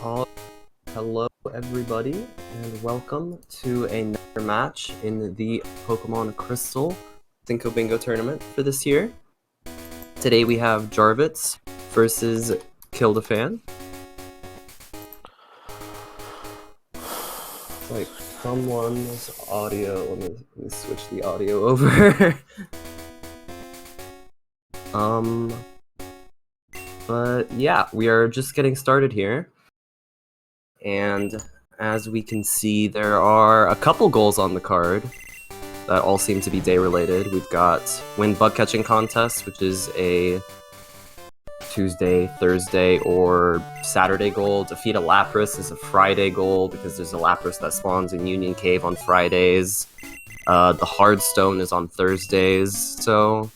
Uh, Hello everybody, and welcome to another match in the Pokemon Crystal Cinco Bingo tournament for this year. Today we have Jarvitz versus StKildaFan. It's like someone's audio. Let me switch the audio over. But yeah, we are just getting started here. And as we can see, there are a couple goals on the card that all seem to be day related. We've got win bug catching contest, which is a Tuesday, Thursday, or Saturday goal. Defeat a Lapras is a Friday goal because there's a Lapras that spawns in Union Cave on Fridays. The Hardstone is on Thursdays, so...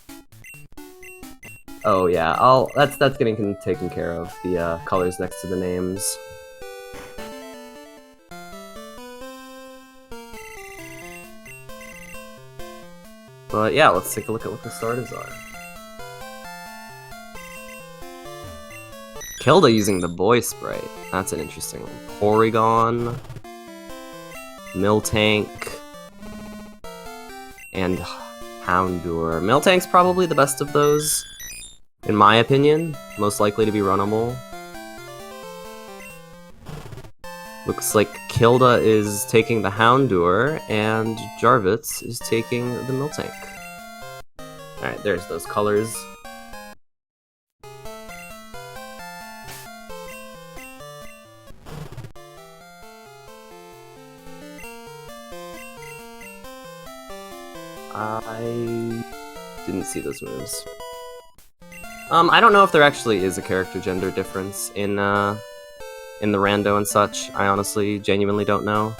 Oh yeah, that's getting taken care of, the colors next to the names. But yeah, let's take a look at what the starters are. Kilda using the Boy Sprite. That's an interesting one. Porygon, Miltank, and Houndour. Miltank's probably the best of those, in my opinion. Most likely to be runnable. Looks like Kilda is taking the Houndour, and Jarvitz is taking the Miltank. Alright, there's those colors. I didn't see those moves. I don't know if there actually is a character gender difference in the Rando and such. I honestly, genuinely don't know.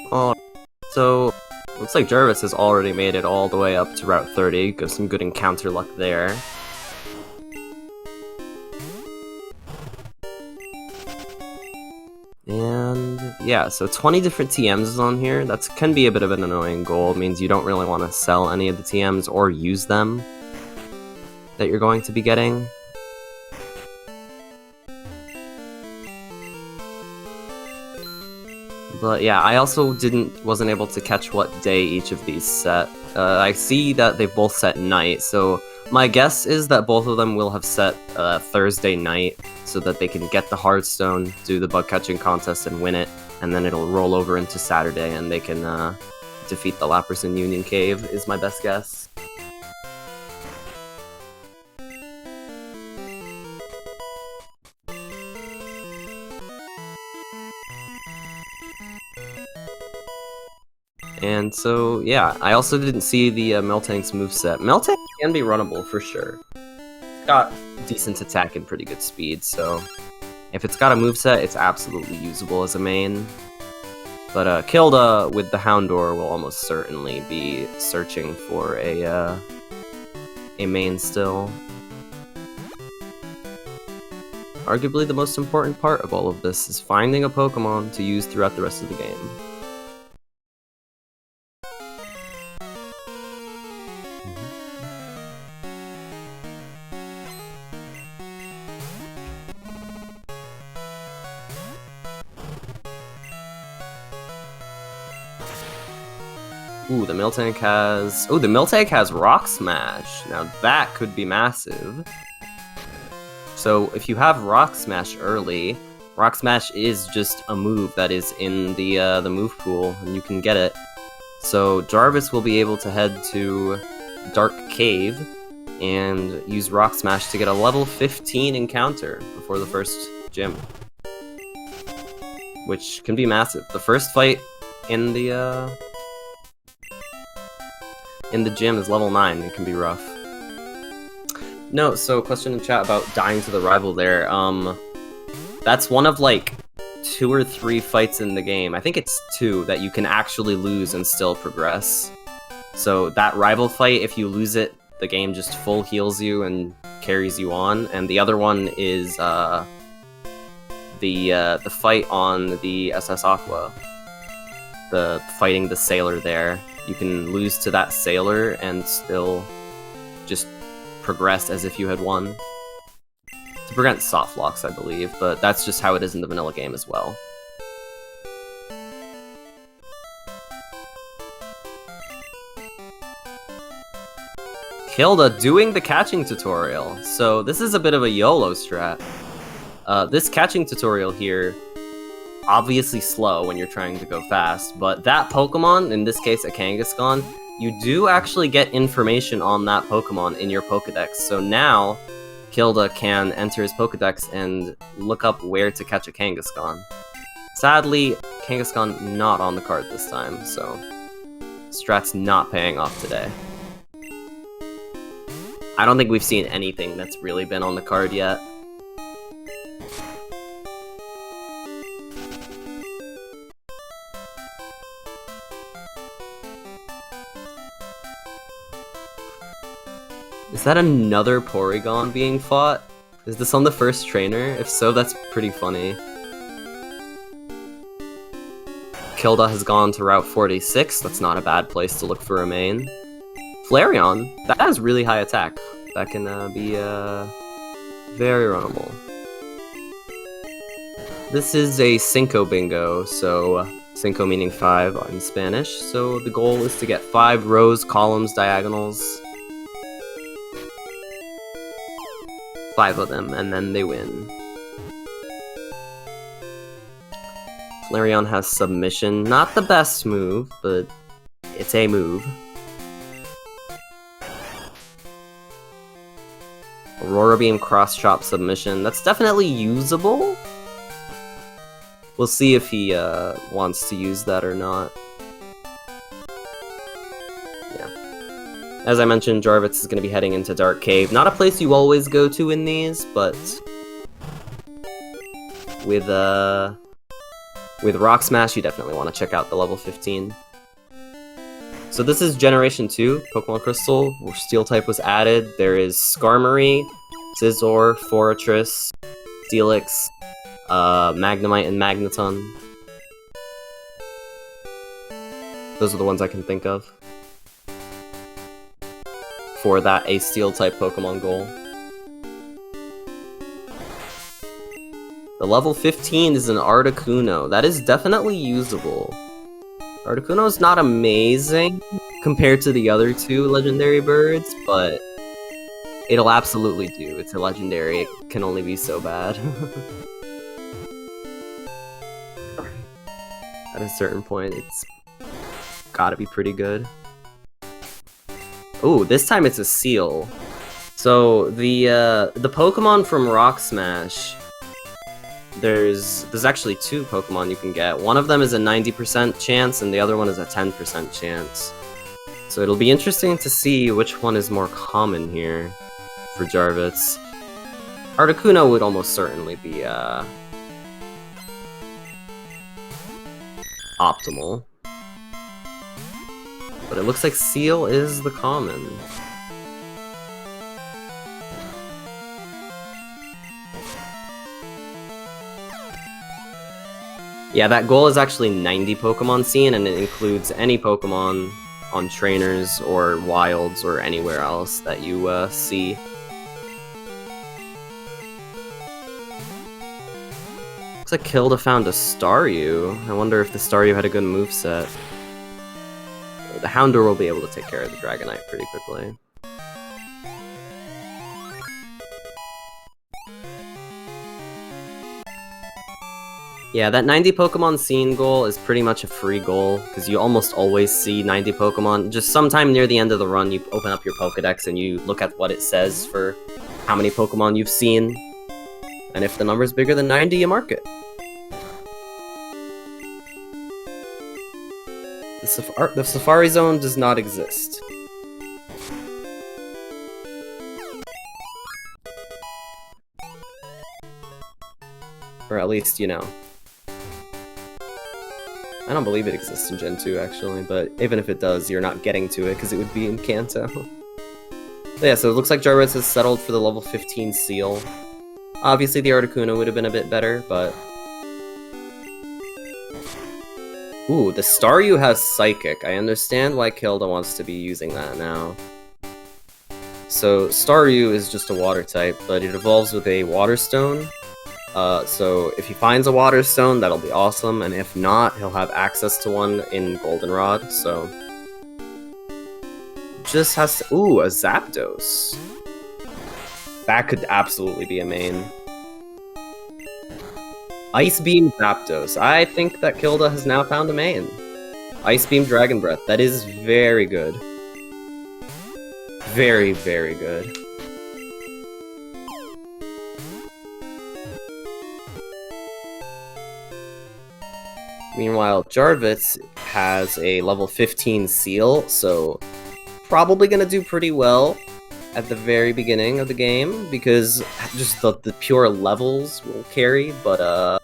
Oh, so looks like Jarvis has already made it all the way up to Route 30. Got some good encounter luck there. And yeah, so 20 different TMs is on here. That can be a bit of an annoying goal. It means you don't really want to sell any of the TMs or use them that you're going to be getting. But yeah, I also wasn't able to catch what day each of these set. I see that they both set night, so my guess is that both of them will have set Thursday night so that they can get the Hardstone, do the bug catching contest and win it, and then it'll roll over into Saturday and they can defeat the Lapras in Union Cave, is my best guess. And so, yeah, I also didn't see the Miltank's moveset. Miltank can be runnable, for sure. It's got decent attack and pretty good speed, so if it's got a moveset, it's absolutely usable as a main. But Kilda with the Houndour will almost certainly be searching for a main still. Arguably the most important part of all of this is finding a Pokemon to use throughout the rest of the game. Ooh, the Miltank has... Oh, the Miltank has Rock Smash! Now that could be massive. So if you have Rock Smash early, Rock Smash is just a move that is in the move pool, and you can get it. So Jarvis will be able to head to Dark Cave and use Rock Smash to get a level 15 encounter before the first gym. Which can be massive. The first fight in the gym is level 9, it can be rough. No, so question in chat about dying to the rival there. That's one of like 2 or 3 fights in the game. I think it's 2 that you can actually lose and still progress. So that rival fight, if you lose it, the game just full heals you and carries you on. And the other one is the fight on the SS Aqua. The fighting the sailor there. You can lose to that sailor and still just progress as if you had won. To prevent soft locks, I believe, but that's just how it is in the vanilla game as well. Kilda doing the catching tutorial. So this is a bit of a YOLO strat. This catching tutorial here, obviously slow when you're trying to go fast, but that Pokemon, in this case a Kangaskhan, you do actually get information on that Pokemon in your Pokedex. So now, Kilda can enter his Pokedex and look up where to catch a Kangaskhan. Sadly, Kangaskhan not on the card this time, so strat's not paying off today. I don't think we've seen anything that's really been on the card yet. Is that another Porygon being fought? Is this on the first trainer? If so, that's pretty funny. Kilda has gone to Route 46. That's not a bad place to look for a main. Flareon, that has really high attack. That can be very runnable. This is a Cinco Bingo, so Cinco meaning 5 in Spanish. So the goal is to get 5 rows, columns, diagonals. 5 of them, and then they win. Flareon has Submission. Not the best move, but it's a move. Aurora Beam, Cross Chop, Submission. That's definitely usable. We'll see if he wants to use that or not. As I mentioned, Jarvitz is going to be heading into Dark Cave. Not a place you always go to in these, but with Rock Smash, you definitely want to check out the level 15. So this is Generation 2, Pokemon Crystal, where Steel type was added. There is Skarmory, Scizor, Forretress, Steelix, Magnemite, and Magneton. Those are the ones I can think of for that a Steel-type Pokemon goal. The level 15 is an Articuno. That is definitely usable. Articuno is not amazing compared to the other 2 legendary birds, but it'll absolutely do. It's a legendary. It can only be so bad. At a certain point, it's gotta be pretty good. Ooh, this time it's a Seal. So the Pokemon from Rock Smash, there's actually 2 Pokemon you can get. One of them is a 90% chance, and the other one is a 10% chance. So it'll be interesting to see which one is more common here for Jarvitz. Articuno would almost certainly be optimal. But it looks like Seal is the common. Yeah, that goal is actually 90 Pokemon seen, and it includes any Pokemon on trainers or wilds or anywhere else that you see. Looks like Kilda found a Staryu. I wonder if the Staryu had a good moveset. The Houndour will be able to take care of the Dragonite pretty quickly. Yeah, that 90 Pokemon scene goal is pretty much a free goal, because you almost always see 90 Pokemon. Just sometime near the end of the run, you open up your Pokedex and you look at what it says for how many Pokemon you've seen. And if the number's bigger than 90, you mark it. The Safari Zone does not exist. Or at least, you know. I don't believe it exists in Gen 2, actually, but even if it does, you're not getting to it, because it would be in Kanto. But yeah, so it looks like Jarvitz has settled for the level 15 seal. Obviously, the Articuno would have been a bit better, but... Ooh, the Staryu has Psychic. I understand why Kilda wants to be using that now. So, Staryu is just a water type, but it evolves with a Water Stone. So if he finds a Water Stone, that'll be awesome, and if not, he'll have access to one in Goldenrod, so... Just has to... Ooh, a Zapdos. That could absolutely be a main. Ice Beam Zapdos. I think that Kilda has now found a main. Ice Beam Dragon Breath. That is very good. Very, very good. Meanwhile, Jarvitz has a level 15 seal, so probably gonna do pretty well at the very beginning of the game, because just the pure levels will carry, but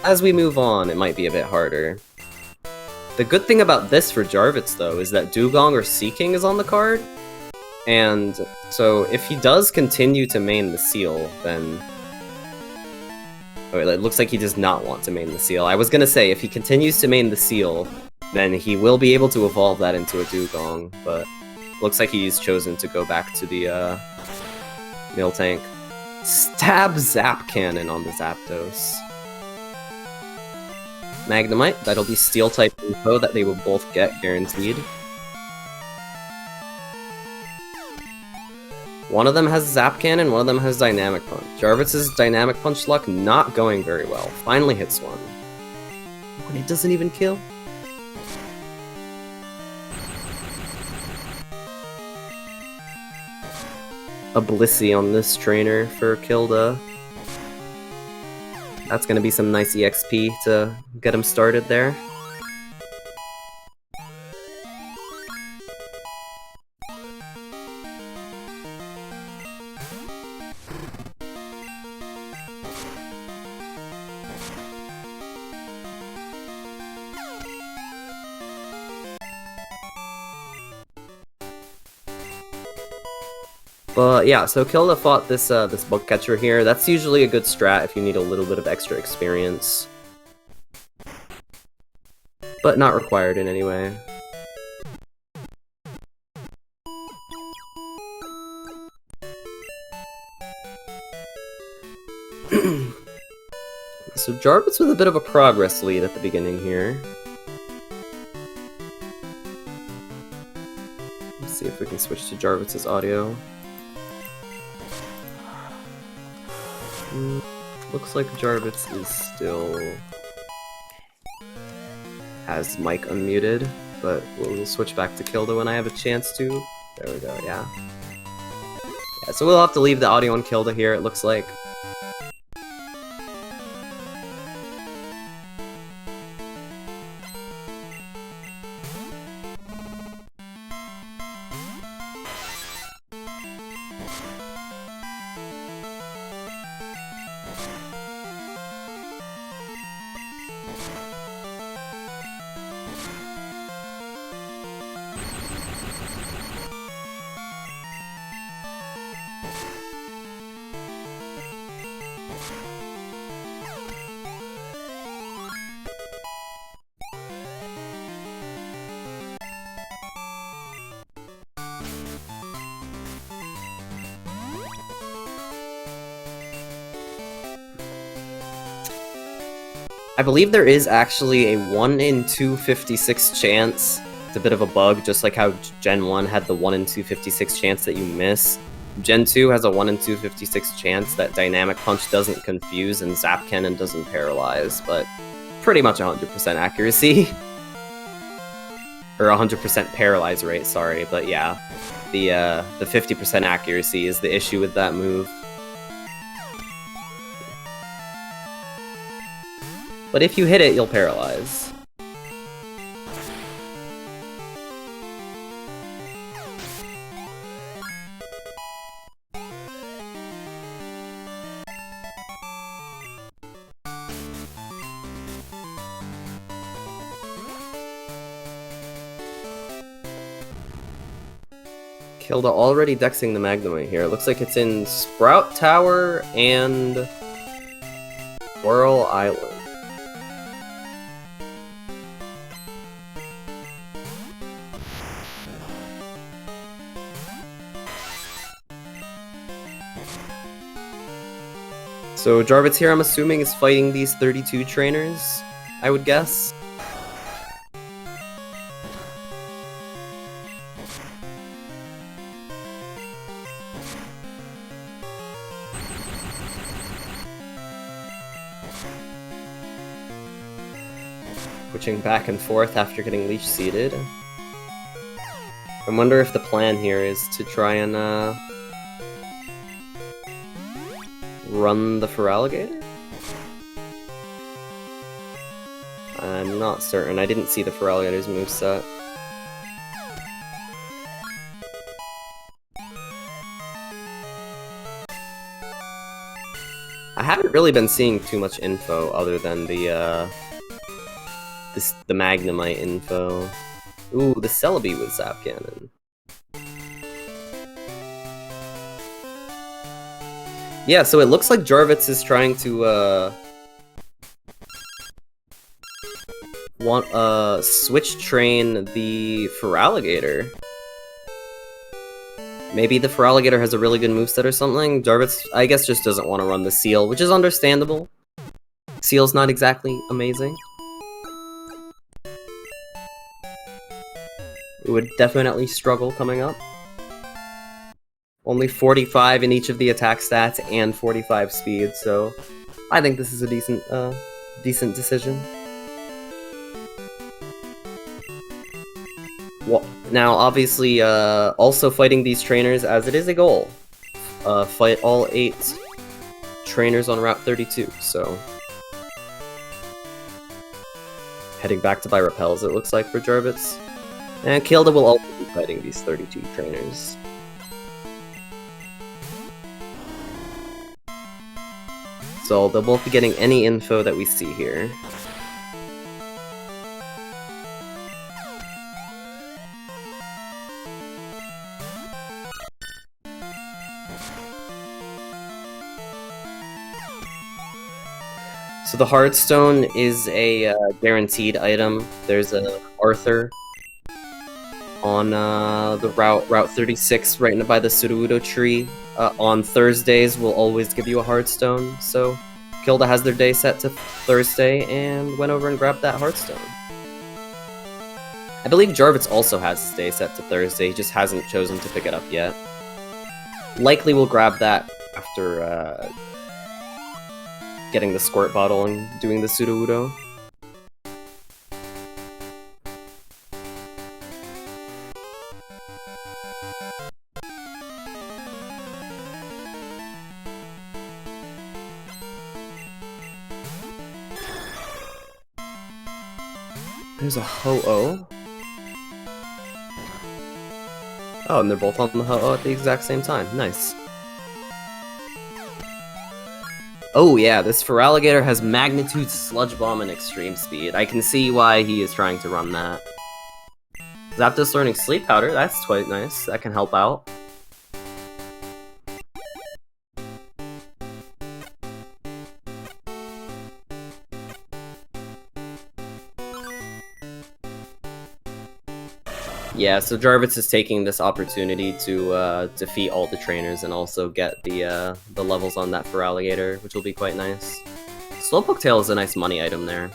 as we move on, it might be a bit harder. The good thing about this for Jarvitz, though, is that Dugong or Seaking is on the card, and so if he does continue to main the seal, then... Oh, it looks like he does not want to main the seal. I was gonna say, if he continues to main the seal, then he will be able to evolve that into a Dugong, but looks like he's chosen to go back to the Miltank. Stab Zap Cannon on the Zapdos. Magnemite, that'll be Steel-type info that they will both get, guaranteed. One of them has Zap Cannon, one of them has Dynamic Punch. Jarvitz's Dynamic Punch luck not going very well. Finally hits one. When it doesn't even kill. A Blissey on this trainer for Kilda. That's gonna be some nice EXP to get him started there. But yeah, so Kilda fought this this bug catcher here. That's usually a good strat if you need a little bit of extra experience. But not required in any way. So Jarvitz with a bit of a progress lead at the beginning here. Let's see if we can switch to Jarvitz's audio. Looks like Jarvitz is still has mic unmuted, but we'll switch back to Kilda when I have a chance to. There we go, yeah. Yeah, so we'll have to leave the audio on Kilda here, it looks like. I believe there is actually a 1 in 256 chance. It's a bit of a bug, just like how Gen 1 had the 1 in 256 chance that you miss. Gen 2 has a 1 in 256 chance that Dynamic Punch doesn't confuse and Zap Cannon doesn't paralyze, but pretty much 100% accuracy. Or 100% paralyze rate, sorry, but yeah. The 50% accuracy is the issue with that move. But if you hit it, you'll paralyze. Kilda already dexing the Magnemite here. It looks like it's in Sprout Tower and Whirl Island. So Jarvitz here, I'm assuming, is fighting these 32 trainers, I would guess. Switching back and forth after getting leech seeded. I wonder if the plan here is to try and run the Feraligatr? I'm not certain. I didn't see the Feraligator's moveset. I haven't really been seeing too much info other than the Magnemite info. Ooh, the Celebi with Zap Cannon. Yeah, so it looks like Jarvitz is trying to switch train the Feraligatr. Maybe the Feraligatr has a really good moveset or something. Jarvitz, I guess, just doesn't want to run the Seal, which is understandable. Seal's not exactly amazing. It would definitely struggle coming up. Only 45 in each of the attack stats and 45 speed, so I think this is a decent decision. Well, now, obviously, also fighting these trainers, as it is a goal. Fight all 8 trainers on Route 32, so... Heading back to buy repels, it looks like, for Jarvitz. And Kilda will also be fighting these 32 trainers. So they'll both be getting any info that we see here. So the Hardstone is a guaranteed item. There's a Arthur on the Route 36 right by the Suruudo tree. On Thursdays will always give you a Hardstone, so Kilda has their day set to Thursday and went over and grabbed that Hardstone. I believe Jarvitz also has his day set to Thursday, he just hasn't chosen to pick it up yet. Likely will grab that after getting the Squirt Bottle and doing the Suruudo. There's a Ho-Oh. Oh, and they're both on the Ho-Oh at the exact same time. Nice. Oh yeah, this Feraligatr has Magnitude Sludge Bomb and Extreme Speed. I can see why he is trying to run that. Zapdos learning Sleep Powder, that's quite nice. That can help out. Yeah, so Jarvitz is taking this opportunity to defeat all the trainers and also get the levels on that Feraligatr, which will be quite nice. Slowpoke Tail is a nice money item there.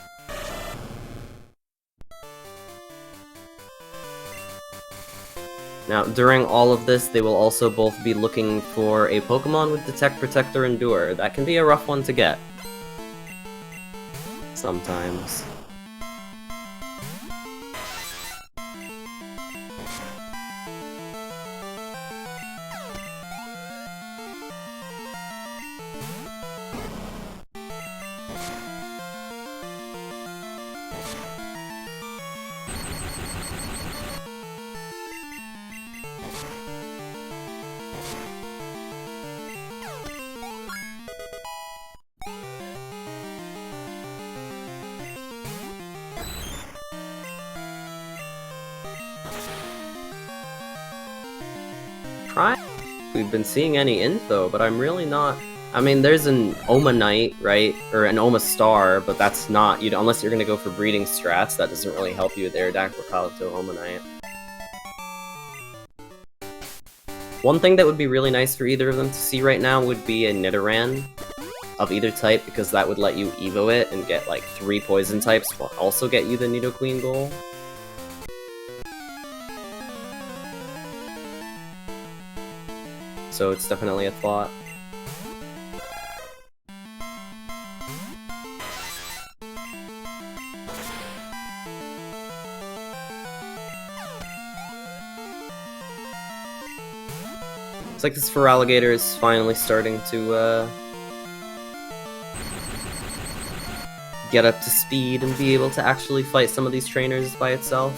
Now, during all of this, they will also both be looking for a Pokemon with Detect, Protect, or Endure. That can be a rough one to get. Sometimes. trying if we've been seeing any info, but I'm really not... I mean, there's an Oma Knight, right? Or an Oma Star, but that's not... unless you're gonna go for breeding strats, that doesn't really help you with Aerodactyl, Kabuto, Oma Knight. One thing that would be really nice for either of them to see right now would be a Nidoran of either type, because that would let you Evo it and get like 3 poison types, but also get you the Nidoqueen goal. So it's definitely a thought. Looks like this Feraligatr is finally starting to get up to speed and be able to actually fight some of these trainers by itself.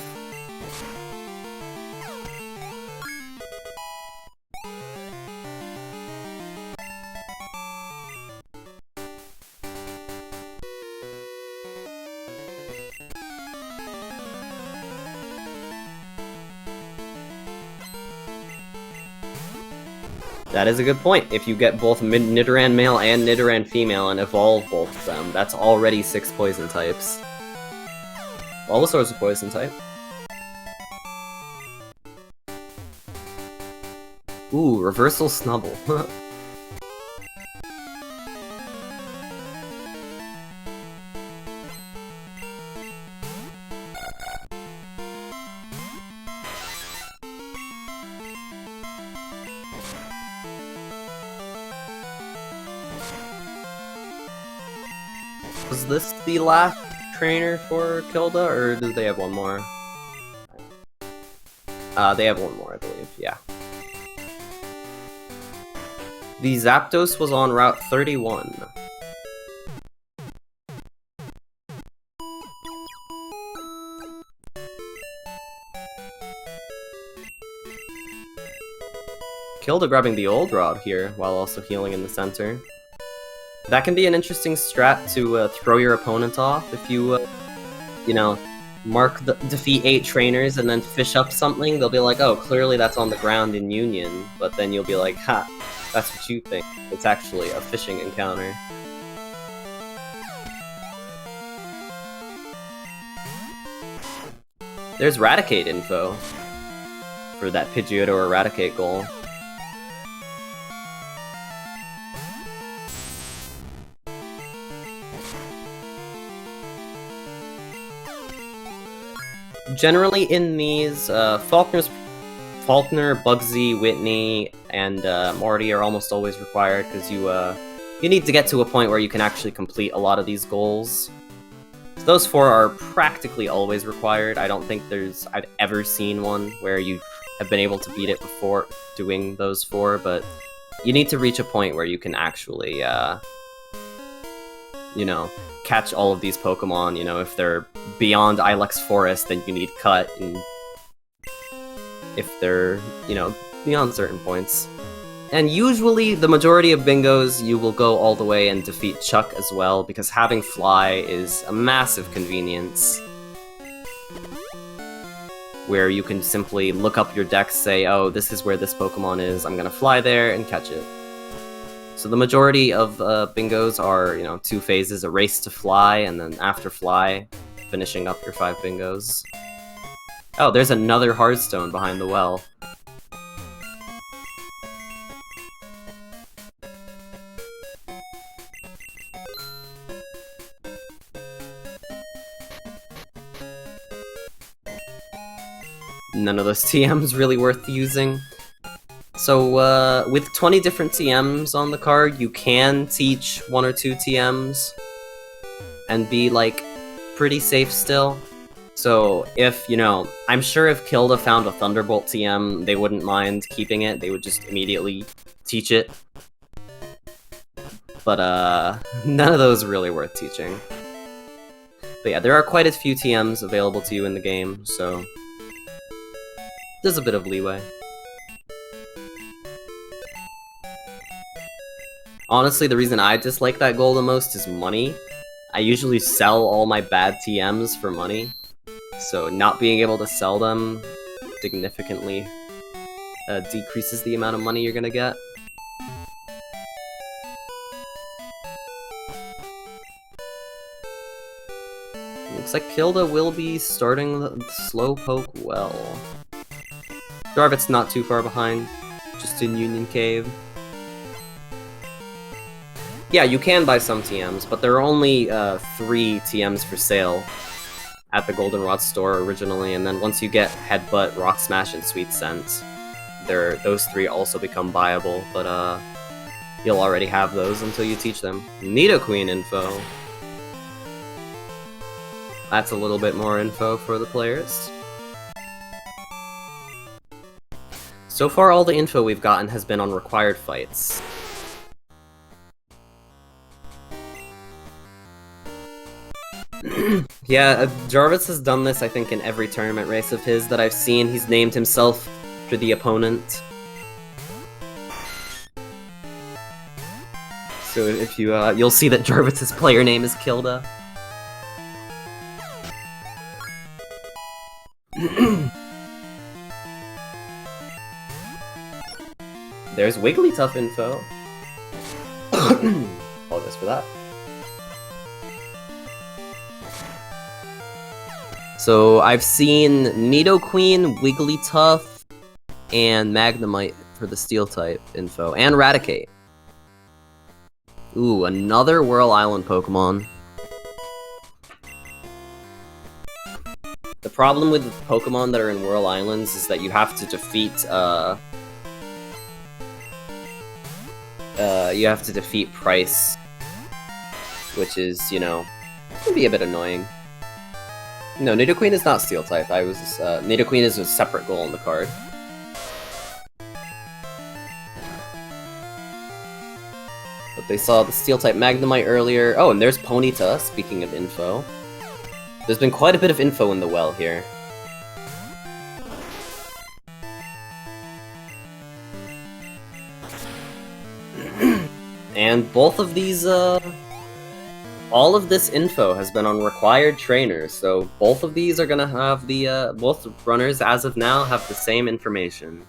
That is a good point. If you get both Nidoran male and Nidoran female and evolve both of them, that's already 6 poison types. Bulbasaur's a poison type. Ooh, Reversal Snubble. Was this the last trainer for Kilda, or do they have one more? They have one more, I believe, yeah. The Zapdos was on Route 31. Kilda grabbing the Old Rod here, while also healing in the center. That can be an interesting strat to throw your opponent off if you, defeat 8 trainers and then fish up something. They'll be like, oh, clearly that's on the ground in Union, but then you'll be like, ha, that's what you think. It's actually a fishing encounter. There's Raticate info for that Pidgeotto or Raticate goal. Generally in these, Faulkner, Bugsy, Whitney, and Morty are almost always required, because you need to get to a point where you can actually complete a lot of these goals. So those 4 are practically always required. I don't think I've ever seen one where you have been able to beat it before doing those 4, but you need to reach a point where you can actually, catch all of these Pokemon. If they're beyond Ilex Forest, then you need Cut, and if they're, beyond certain points. And usually, the majority of bingos, you will go all the way and defeat Chuck as well, because having Fly is a massive convenience. Where you can simply look up your deck, say, oh, this is where this Pokemon is, I'm gonna fly there and catch it. So the majority of bingos are, 2 phases, a race to fly, and then after fly, finishing up your 5 bingos. Oh, there's another Hearthstone behind the well. None of those TMs really worth using. So, with 20 different TMs on the card, you can teach 1 or 2 TMs and be, pretty safe still. So, if, I'm sure if Kilda found a Thunderbolt TM, they wouldn't mind keeping it, they would just immediately teach it. But, none of those are really worth teaching. But yeah, there are quite a few TMs available to you in the game, so there's a bit of leeway. Honestly, the reason I dislike that goal the most is money. I usually sell all my bad TMs for money, so not being able to sell them significantly decreases the amount of money you're gonna get. Looks like Kilda will be starting the Slowpoke well. Jarvitz not too far behind, just in Union Cave. Yeah, you can buy some TMs, but there are only 3 TMs for sale at the Goldenrod store originally, and then once you get Headbutt, Rock Smash, and Sweet Scent, those 3 also become buyable, but you'll already have those until you teach them. Nidoqueen info. That's a little bit more info for the players. So far, all the info we've gotten has been on required fights. Yeah, Jarvitz has done this, I think, in every tournament race of his that I've seen. He's named himself for the opponent. So if you'll see that Jarvitz's player name is Kilda. There's Wigglytuff info. Apologize for that. So I've seen Nidoqueen, Wigglytuff, and Magnemite for the Steel type info, and Raticate. Ooh, another Whirl Island Pokemon. The problem with the Pokemon that are in Whirl Islands is that you have to defeat Price, which is, you know, can be a bit annoying. No, Nidoqueen is not Steel type. Nidoqueen is a separate goal on the card. But they saw the Steel type Magnemite earlier. Oh, and there's Ponyta, speaking of info. There's been quite a bit of info in the well here. And both of these, all of this info has been on required trainers, so both of these are gonna have both runners as of now have the same information.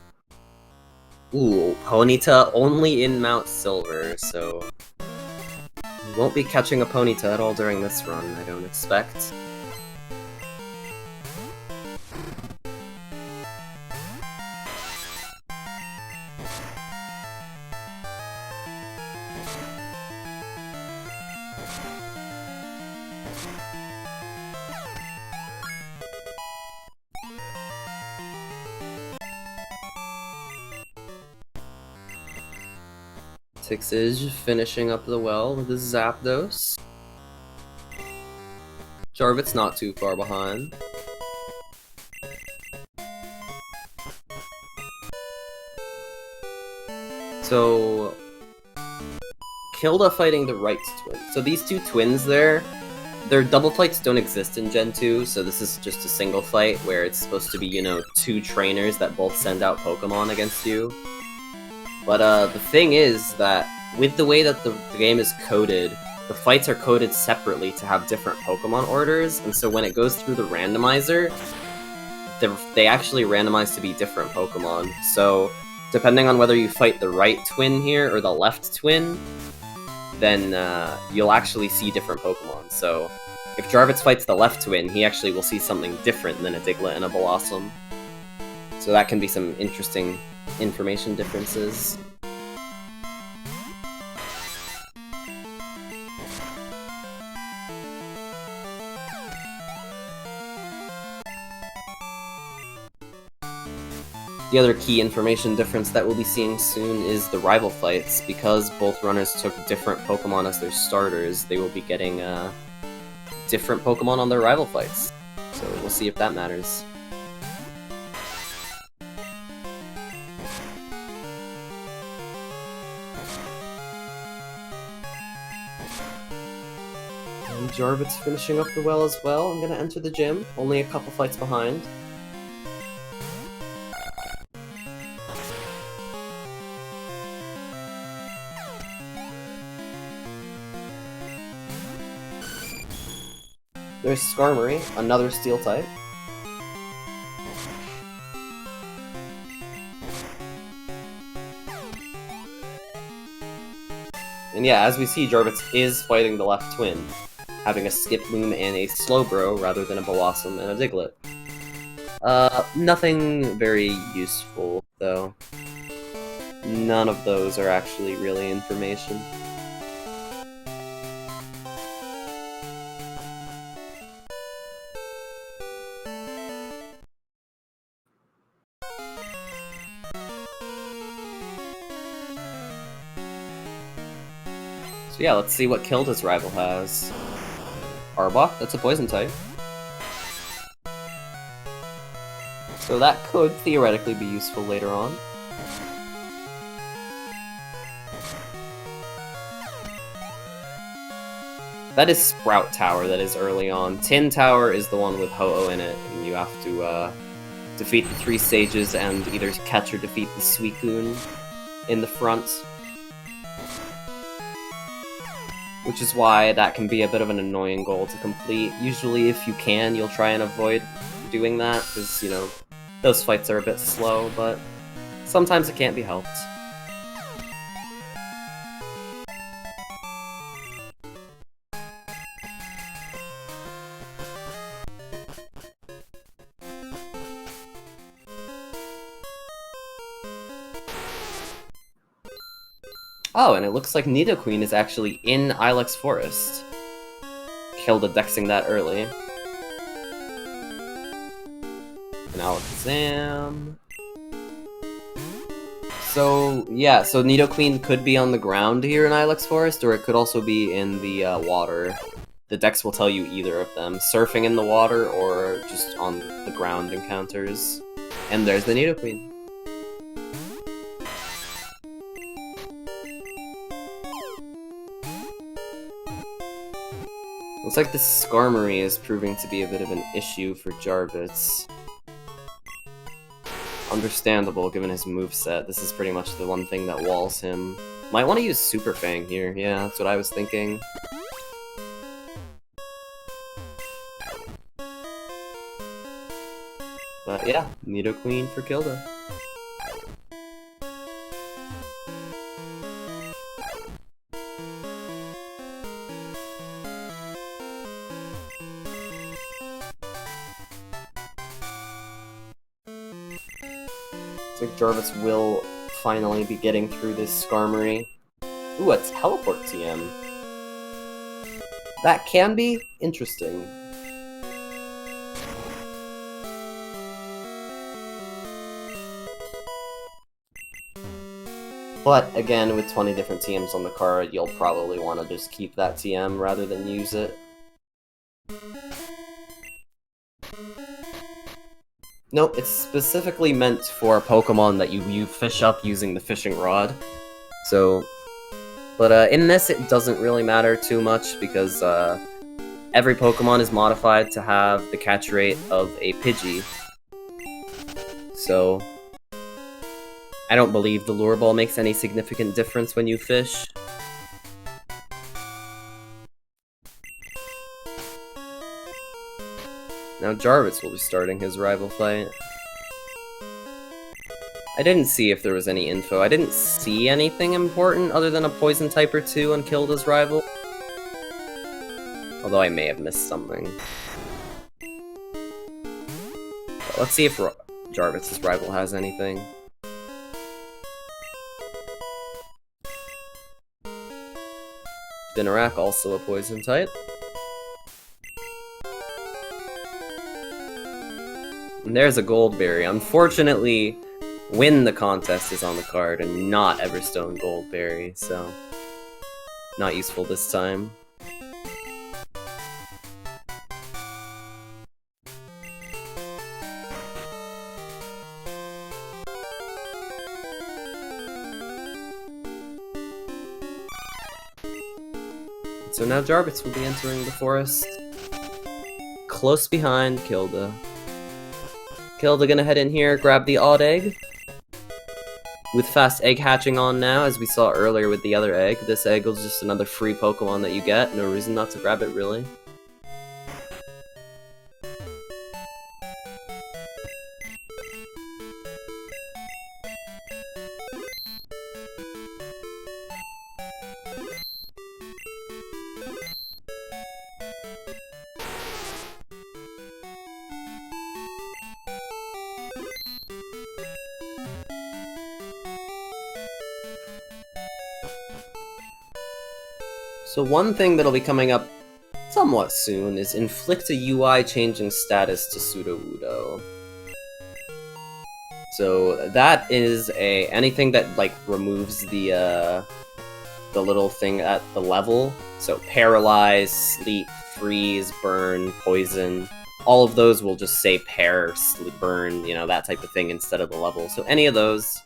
Ooh, Ponyta only in Mount Silver, so you won't be catching a Ponyta at all during this run, I don't expect. Tixage finishing up the well with his Zapdos. Jarvitz not too far behind. So, Kilda fighting the right twin. So these two twins their double fights don't exist in Gen 2, so this is just a single fight where it's supposed to be, you know, 2 trainers that both send out Pokemon against you. But the thing is that with the way that the game is coded, the fights are coded separately to have different Pokemon orders, and so when it goes through the randomizer, they actually randomize to be different Pokemon. So depending on whether you fight the right twin here or the left twin, then you'll actually see different Pokemon. So if Jarvitz fights the left twin, he actually will see something different than a Diglett and a Blossom. So that can be some interesting information differences. The other key information difference that we'll be seeing soon is the rival fights. Because both runners took different Pokemon as their starters, they will be getting different Pokemon on their rival fights. So we'll see if that matters. And Jarvitz finishing up the well as well. I'm gonna enter the gym, only a couple fights behind. There's Skarmory, another Steel type. And yeah, as we see, Jarvitz is fighting the left twin, having a Skiploom and a Slowbro rather than a Blossom and a Diglett. Nothing very useful, though. None of those are actually really information. So yeah, let's see what Kilda's rival has. Arbok, that's a poison type. So that could theoretically be useful later on. That is Sprout Tower that is early on. Tin Tower is the one with Ho-Oh in it, and you have to defeat the 3 stages and either catch or defeat the Suicune in the front. Which is why that can be a bit of an annoying goal to complete. Usually if you can, you'll try and avoid doing that, because, you know, those fights are a bit slow, but sometimes it can't be helped. Oh, and it looks like Nidoqueen is actually in Ilex Forest. Kilda dexing that early. And Alakazam. So, yeah, so Nidoqueen could be on the ground here in Ilex Forest, or it could also be in the water. The dex will tell you either of them. Surfing in the water, or just on the ground encounters. And there's the Nidoqueen. Looks like this Skarmory is proving to be a bit of an issue for Jarvitz. Understandable, given his moveset. This is pretty much the one thing that walls him. Might want to use Super Fang here, yeah, that's what I was thinking. But yeah, Nidoqueen for Kilda. Looks like Jarvitz will finally be getting through this Skarmory. Ooh, a Teleport TM. That can be interesting. But again, with 20 different TMs on the card, you'll probably want to just keep that TM rather than use it. Nope, it's specifically meant for a Pokemon that you fish up using the fishing rod. So, but in this it doesn't really matter too much because every Pokemon is modified to have the catch rate of a Pidgey. So, I don't believe the Lure Ball makes any significant difference when you fish. Now Jarvitz will be starting his rival fight. I didn't see if there was any info. I didn't see anything important other than a poison type or 2 on Kilda's rival. Although I may have missed something. But let's see if Jarvitz's rival has anything. Spinarak, also a poison type. And there's a Goldberry. Unfortunately, Win the Contest is on the card and not Everstone Goldberry, so not useful this time. So now Jarvitz will be entering the forest, close behind Kilda. Kilda gonna head in here, grab the odd egg. With fast egg hatching on now, as we saw earlier with the other egg, this egg was just another free Pokemon that you get. No reason not to grab it, really. So one thing that'll be coming up somewhat soon is inflict a UI changing status to Sudowoodo. So that is anything that like removes the little thing at the level. So paralyze, sleep, freeze, burn, poison. All of those will just say pair, sleep, burn, you know, that type of thing instead of the level. So any of those,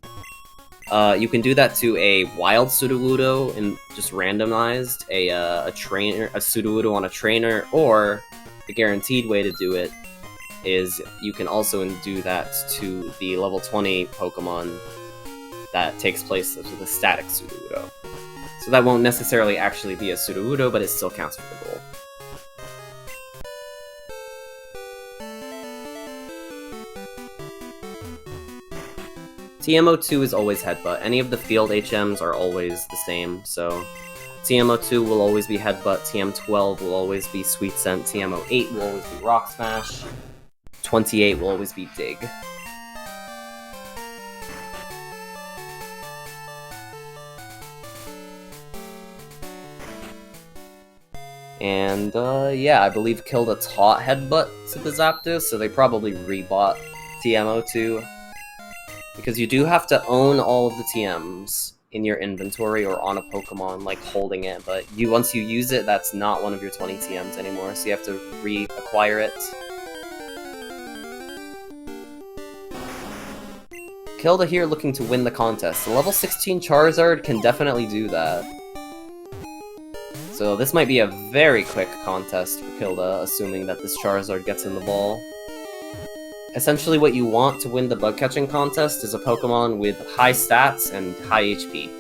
you can do that to a wild Sudowoodo and just randomized a Sudowoodo on a trainer, or the guaranteed way to do it is you can also do that to the level 20 Pokemon that takes place with a static Sudowoodo. So that won't necessarily actually be a Sudowoodo, but it still counts for the goal. TMO2 is always Headbutt. Any of the field HMs are always the same, so TMO2 will always be Headbutt, TM12 will always be Sweet Scent, TMO8 will always be Rock Smash, 28 will always be Dig. And, yeah, I believe Kilda taught Headbutt to the Zapdos, so they probably rebought TMO2. Because you do have to own all of the TMs in your inventory or on a Pokemon, like, holding it, but once you use it, that's not one of your 20 TMs anymore, so you have to reacquire it. Kilda here looking to win the contest. The level 16 Charizard can definitely do that. So this might be a very quick contest for Kilda, assuming that this Charizard gets in the ball. Essentially what you want to win the bug-catching contest is a Pokemon with high stats and high HP.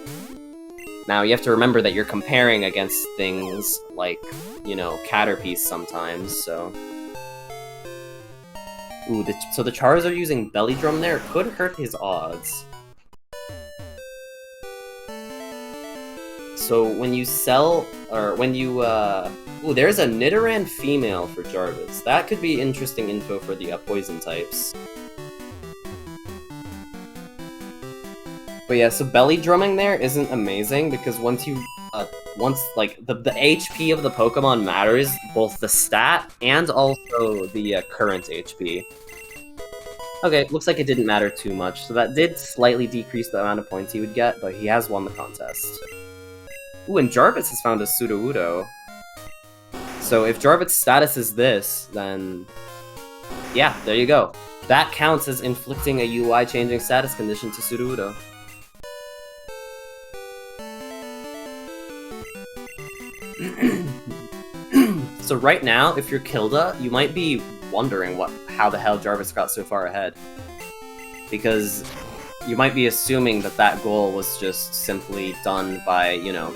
Now, you have to remember that you're comparing against things like, you know, Caterpies sometimes, so... Ooh, so the Charizard using Belly Drum there could hurt his odds. So when you sell, or when you, ooh, there's a Nidoran female for Jarvitz. That could be interesting info for the poison types. But yeah, so belly drumming there isn't amazing, because once you, like, the HP of the Pokemon matters, both the stat and also the current HP. Okay, looks like it didn't matter too much, so that did slightly decrease the amount of points he would get, but he has won the contest. Ooh, and Jarvitz has found a Sudowoodo. So if Jarvitz's status is this, then... yeah, there you go. That counts as inflicting a UI-changing status condition to Sudowoodo. So right now, if you're Kilda, you might be wondering how the hell Jarvitz got so far ahead. Because you might be assuming that that goal was just simply done by, you know,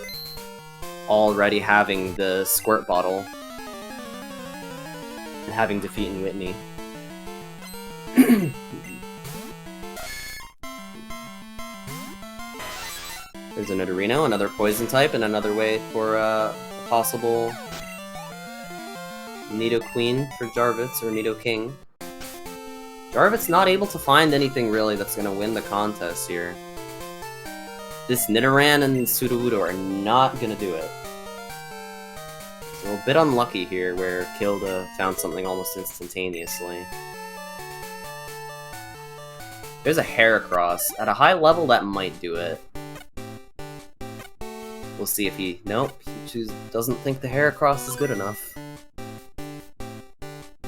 already having the squirt bottle and having defeat in Whitney. There's a Nidorino, another poison type, and another way for a possible Nidoqueen for Jarvitz, or Nidoking. Jarvitz not able to find anything really that's gonna win the contest here. This Nidoran and Sudowoodo are not gonna do it. So a bit unlucky here, where Kilda found something almost instantaneously. There's a Heracross. At a high level, that might do it. We'll see if he... nope, he doesn't think the Heracross is good enough.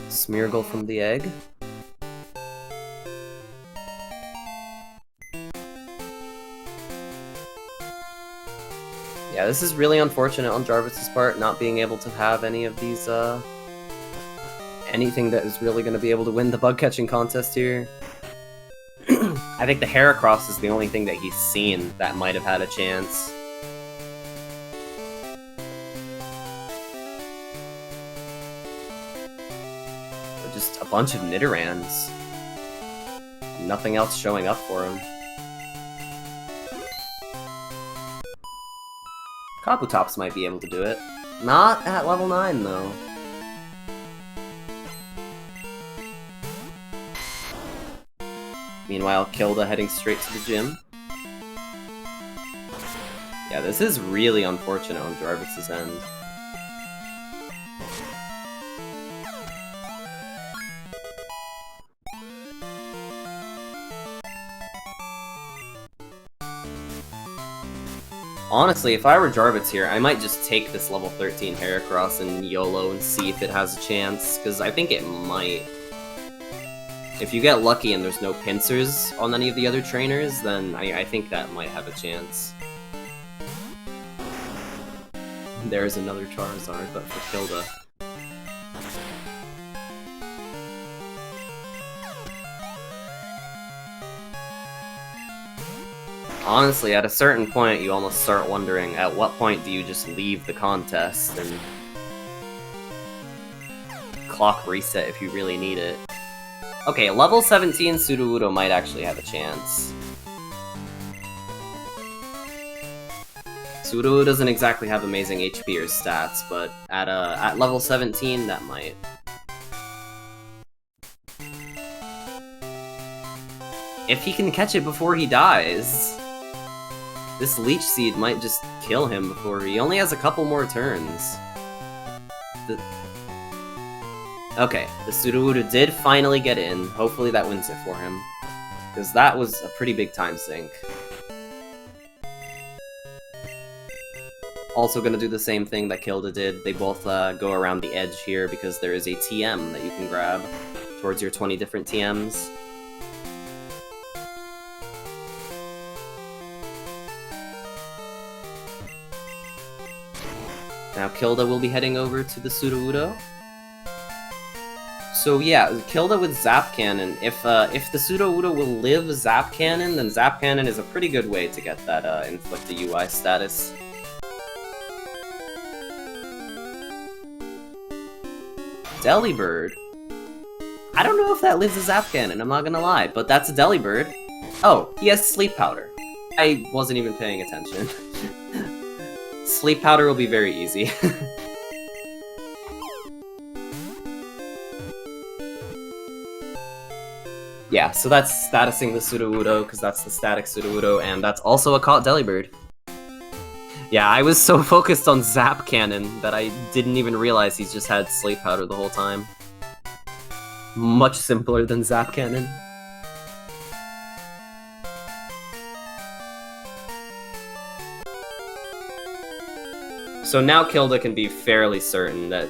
Smeargle from the egg. Yeah, this is really unfortunate on Jarvitz's part, not being able to have any of these, anything that is really going to be able to win the bug-catching contest here. I think the Heracross is the only thing that he's seen that might have had a chance. But just a bunch of Nidorans. Nothing else showing up for him. Kabutops might be able to do it. Not at level 9, though. Meanwhile, Kilda heading straight to the gym. Yeah, this is really unfortunate on Jarvitz's end. Honestly, if I were Jarvitz here, I might just take this level 13 Heracross and YOLO and see if it has a chance, because I think it might. If you get lucky and there's no pincers on any of the other trainers, then I think that might have a chance. There's another Charizard, but for Kilda. Honestly, at a certain point, you almost start wondering, at what point do you just leave the contest and clock reset if you really need it? Okay, level 17 Sudowoodo might actually have a chance. Sudowoodo doesn't exactly have amazing HP or stats, but at level 17, that might. If he can catch it before he dies, this Leech Seed might just kill him before he only has a couple more turns. Okay, the Sudowoodo did finally get in. Hopefully that wins it for him, because that was a pretty big time sink. Also gonna do the same thing that Kilda did. They both go around the edge here because there is a TM that you can grab towards your 20 different TMs. Now Kilda will be heading over to the Sudowoodo. So yeah, Kilda with Zap Cannon. If the Sudowoodo will live Zap Cannon, then Zap Cannon is a pretty good way to get that Inflict the UI status. Delibird? I don't know if that lives a Zap Cannon, I'm not gonna lie, but that's a Delibird. Oh, he has Sleep Powder. I wasn't even paying attention. Sleep Powder will be very easy. Yeah, so that's statusing the Sudowoodo, because that's the static Sudowoodo, and that's also a caught Delibird. Yeah, I was so focused on Zap Cannon that I didn't even realize he's just had Sleep Powder the whole time. Much simpler than Zap Cannon. So now Kilda can be fairly certain that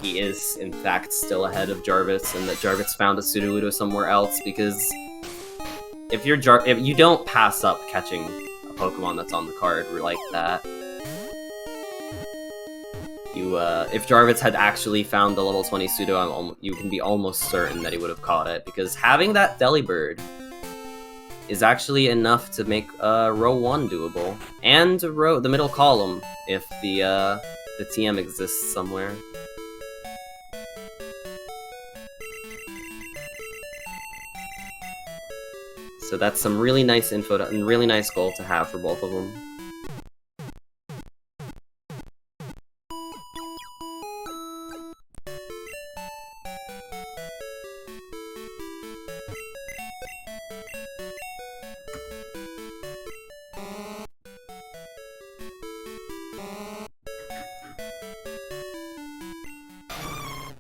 he is, in fact, still ahead of Jarvitz, and that Jarvitz found a Sudowoodo somewhere else, because if you don't pass up catching a Pokemon that's on the card like that. If Jarvitz had actually found the level 20 Pseudo, you can be almost certain that he would have caught it, because having that Delibird is actually enough to make row 1 doable, and the middle column if the TM exists somewhere. So that's some really nice info and really nice goal to have for both of them.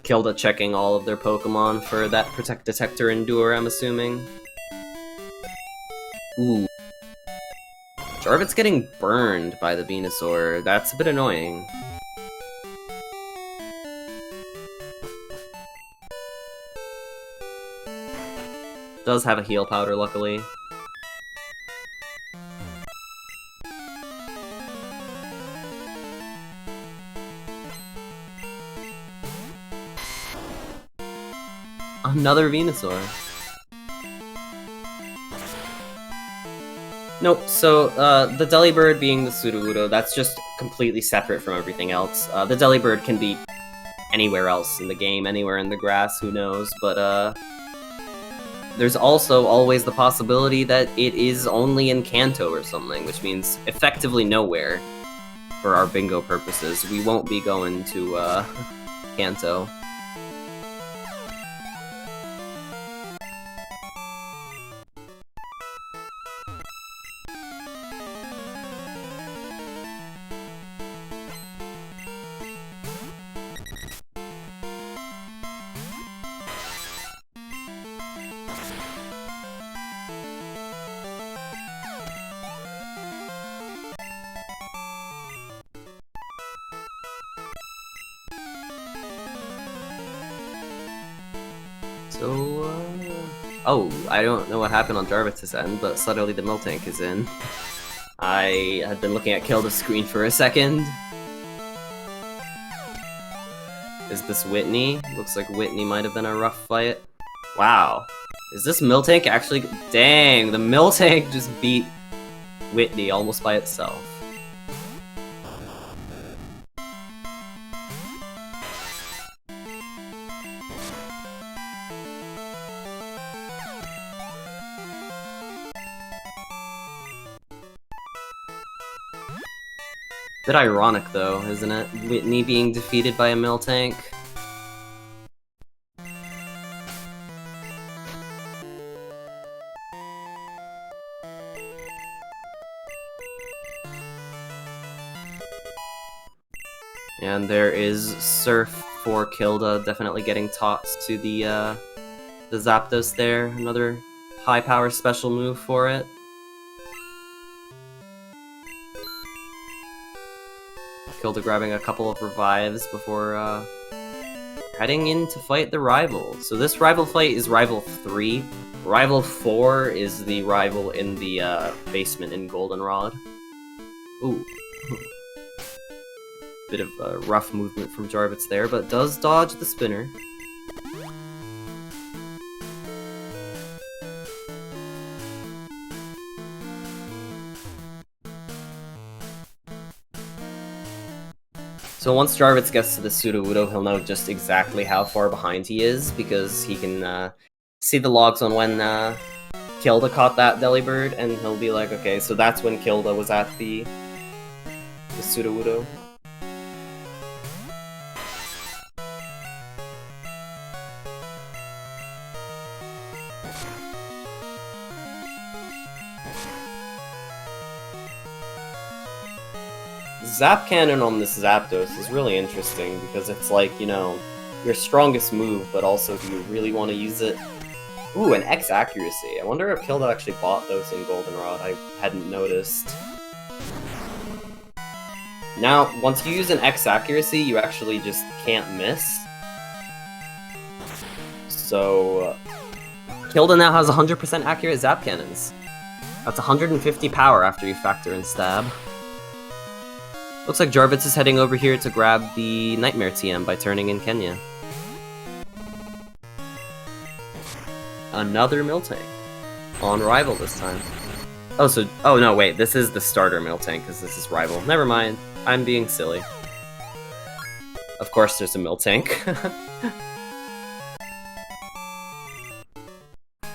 Kilda checking all of their Pokemon for that Protect, Detector, Endure, I'm assuming. Ooh. Jarvitz getting burned by the Venusaur. That's a bit annoying. Does have a heal powder, luckily. Another Venusaur. Nope, so the Delibird being the Sudowoodo, that's just completely separate from everything else. The Delibird can be anywhere else in the game, anywhere in the grass, who knows, but there's also always the possibility that it is only in Kanto or something, which means effectively nowhere for our bingo purposes. We won't be going to Kanto. So, oh, I don't know what happened on Jarvitz's end, but suddenly the Miltank is in. I had been looking at Kilda's screen for a second. Is this Whitney? Looks like Whitney might have been a rough fight. Wow. Is this Miltank actually— dang, the Miltank just beat Whitney almost by itself. Bit ironic though, isn't it? Whitney being defeated by a Miltank. And there is Surf for Kilda, definitely getting tossed to the Zapdos there. Another high power special move for it. Kilda grabbing a couple of revives before heading in to fight the rival. So this rival fight is Rival 3. Rival 4 is the rival in the basement in Goldenrod. Ooh. Bit of rough movement from Jarvitz there, but does dodge the spinner. So once Jarvitz gets to the Sudowoodo, he'll know just exactly how far behind he is, because he can see the logs on when Kilda caught that Delibird, and he'll be like, okay, so that's when Kilda was at the Sudowoodo. Zap Cannon on this Zapdos is really interesting because it's like, you know, your strongest move, but also do you really want to use it? Ooh, an X accuracy. I wonder if Kilda actually bought those in Goldenrod. I hadn't noticed. Now, once you use an X accuracy, you actually just can't miss. So, Kilda now has 100% accurate Zap Cannons. That's 150 power after you factor in Stab. Looks like Jarvitz is heading over here to grab the Nightmare TM by turning in Kenya. Another Miltank. On Rival this time. Oh no, wait, this is the starter Miltank, because this is Rival. Never mind, I'm being silly. Of course there's a Miltank.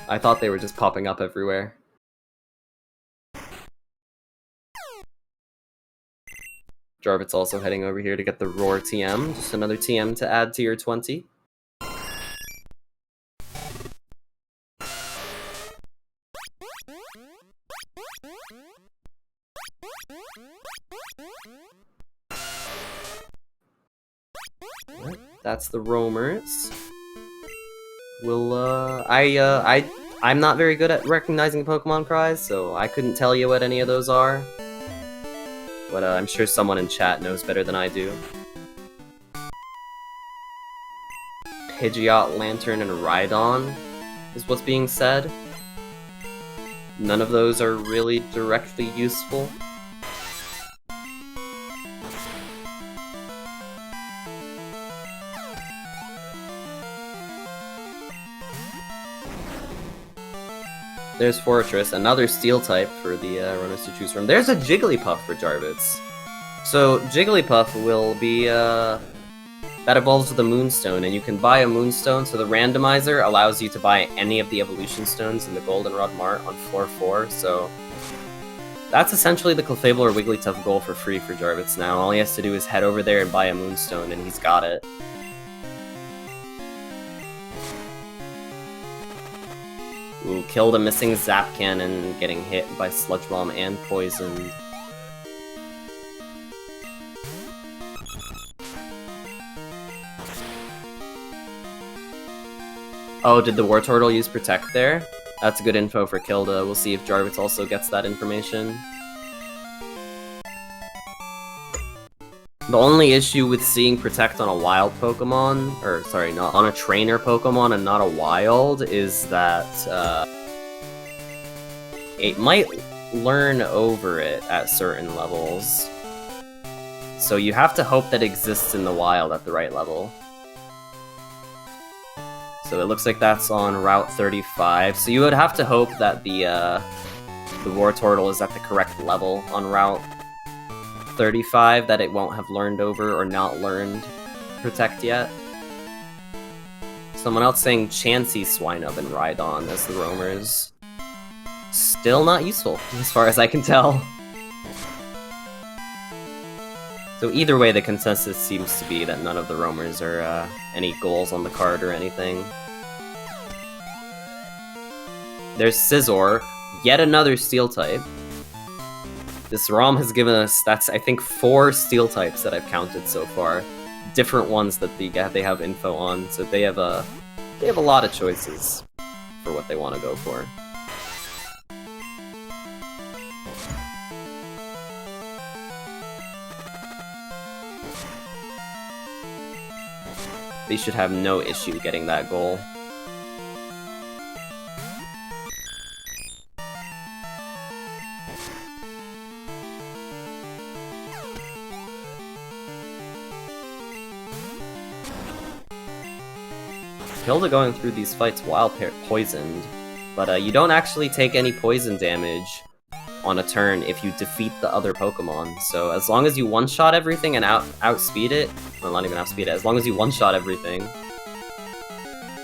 I thought they were just popping up everywhere. Jarvitz also heading over here to get the Roar TM. Just another TM to add to your 20. That's the Roamers. I'm not very good at recognizing Pokemon cries, so I couldn't tell you what any of those are. But I'm sure someone in chat knows better than I do. Pidgeot, Lantern, and Rhydon is what's being said. None of those are really directly useful. There's Fortress, another Steel type for the runners to choose from. There's a Jigglypuff for Jarvitz. So Jigglypuff will be, that evolves with a Moonstone, and you can buy a Moonstone, so the Randomizer allows you to buy any of the Evolution Stones in the Goldenrod Mart on floor 4, so that's essentially the Clefable or Wigglytuff goal for free for Jarvitz now. All he has to do is head over there and buy a Moonstone, and he's got it. Ooh, killed a missing Zap Cannon, getting hit by Sludge Bomb and poisoned. Oh, did the War Turtle use Protect there? That's good info for Kilda. We'll see if Jarvitz also gets that information. The only issue with seeing Protect on a wild Pokemon, or sorry, not on a trainer Pokemon and not a wild, is that it might learn over it at certain levels. So you have to hope that it exists in the wild at the right level. So it looks like that's on Route 35. So you would have to hope that the War Turtle is at the correct level on Route 35, that it won't have learned over or not learned Protect yet. Someone else saying Chansey, Swinub, and Rhydon as the roamers. Still not useful, as far as I can tell. So either way, the consensus seems to be that none of the roamers are any goals on the card or anything. There's Scizor, yet another Steel type. This ROM has given us, that's I think 4 Steel types that I've counted so far. Different ones that they have info on, so they have a lot of choices for what they want to go for. They should have no issue getting that goal. Kilda going through these fights while poisoned, but you don't actually take any poison damage on a turn if you defeat the other Pokemon. So as long as you one-shot everything and outspeed it, well, not even outspeed it, as long as you one-shot everything,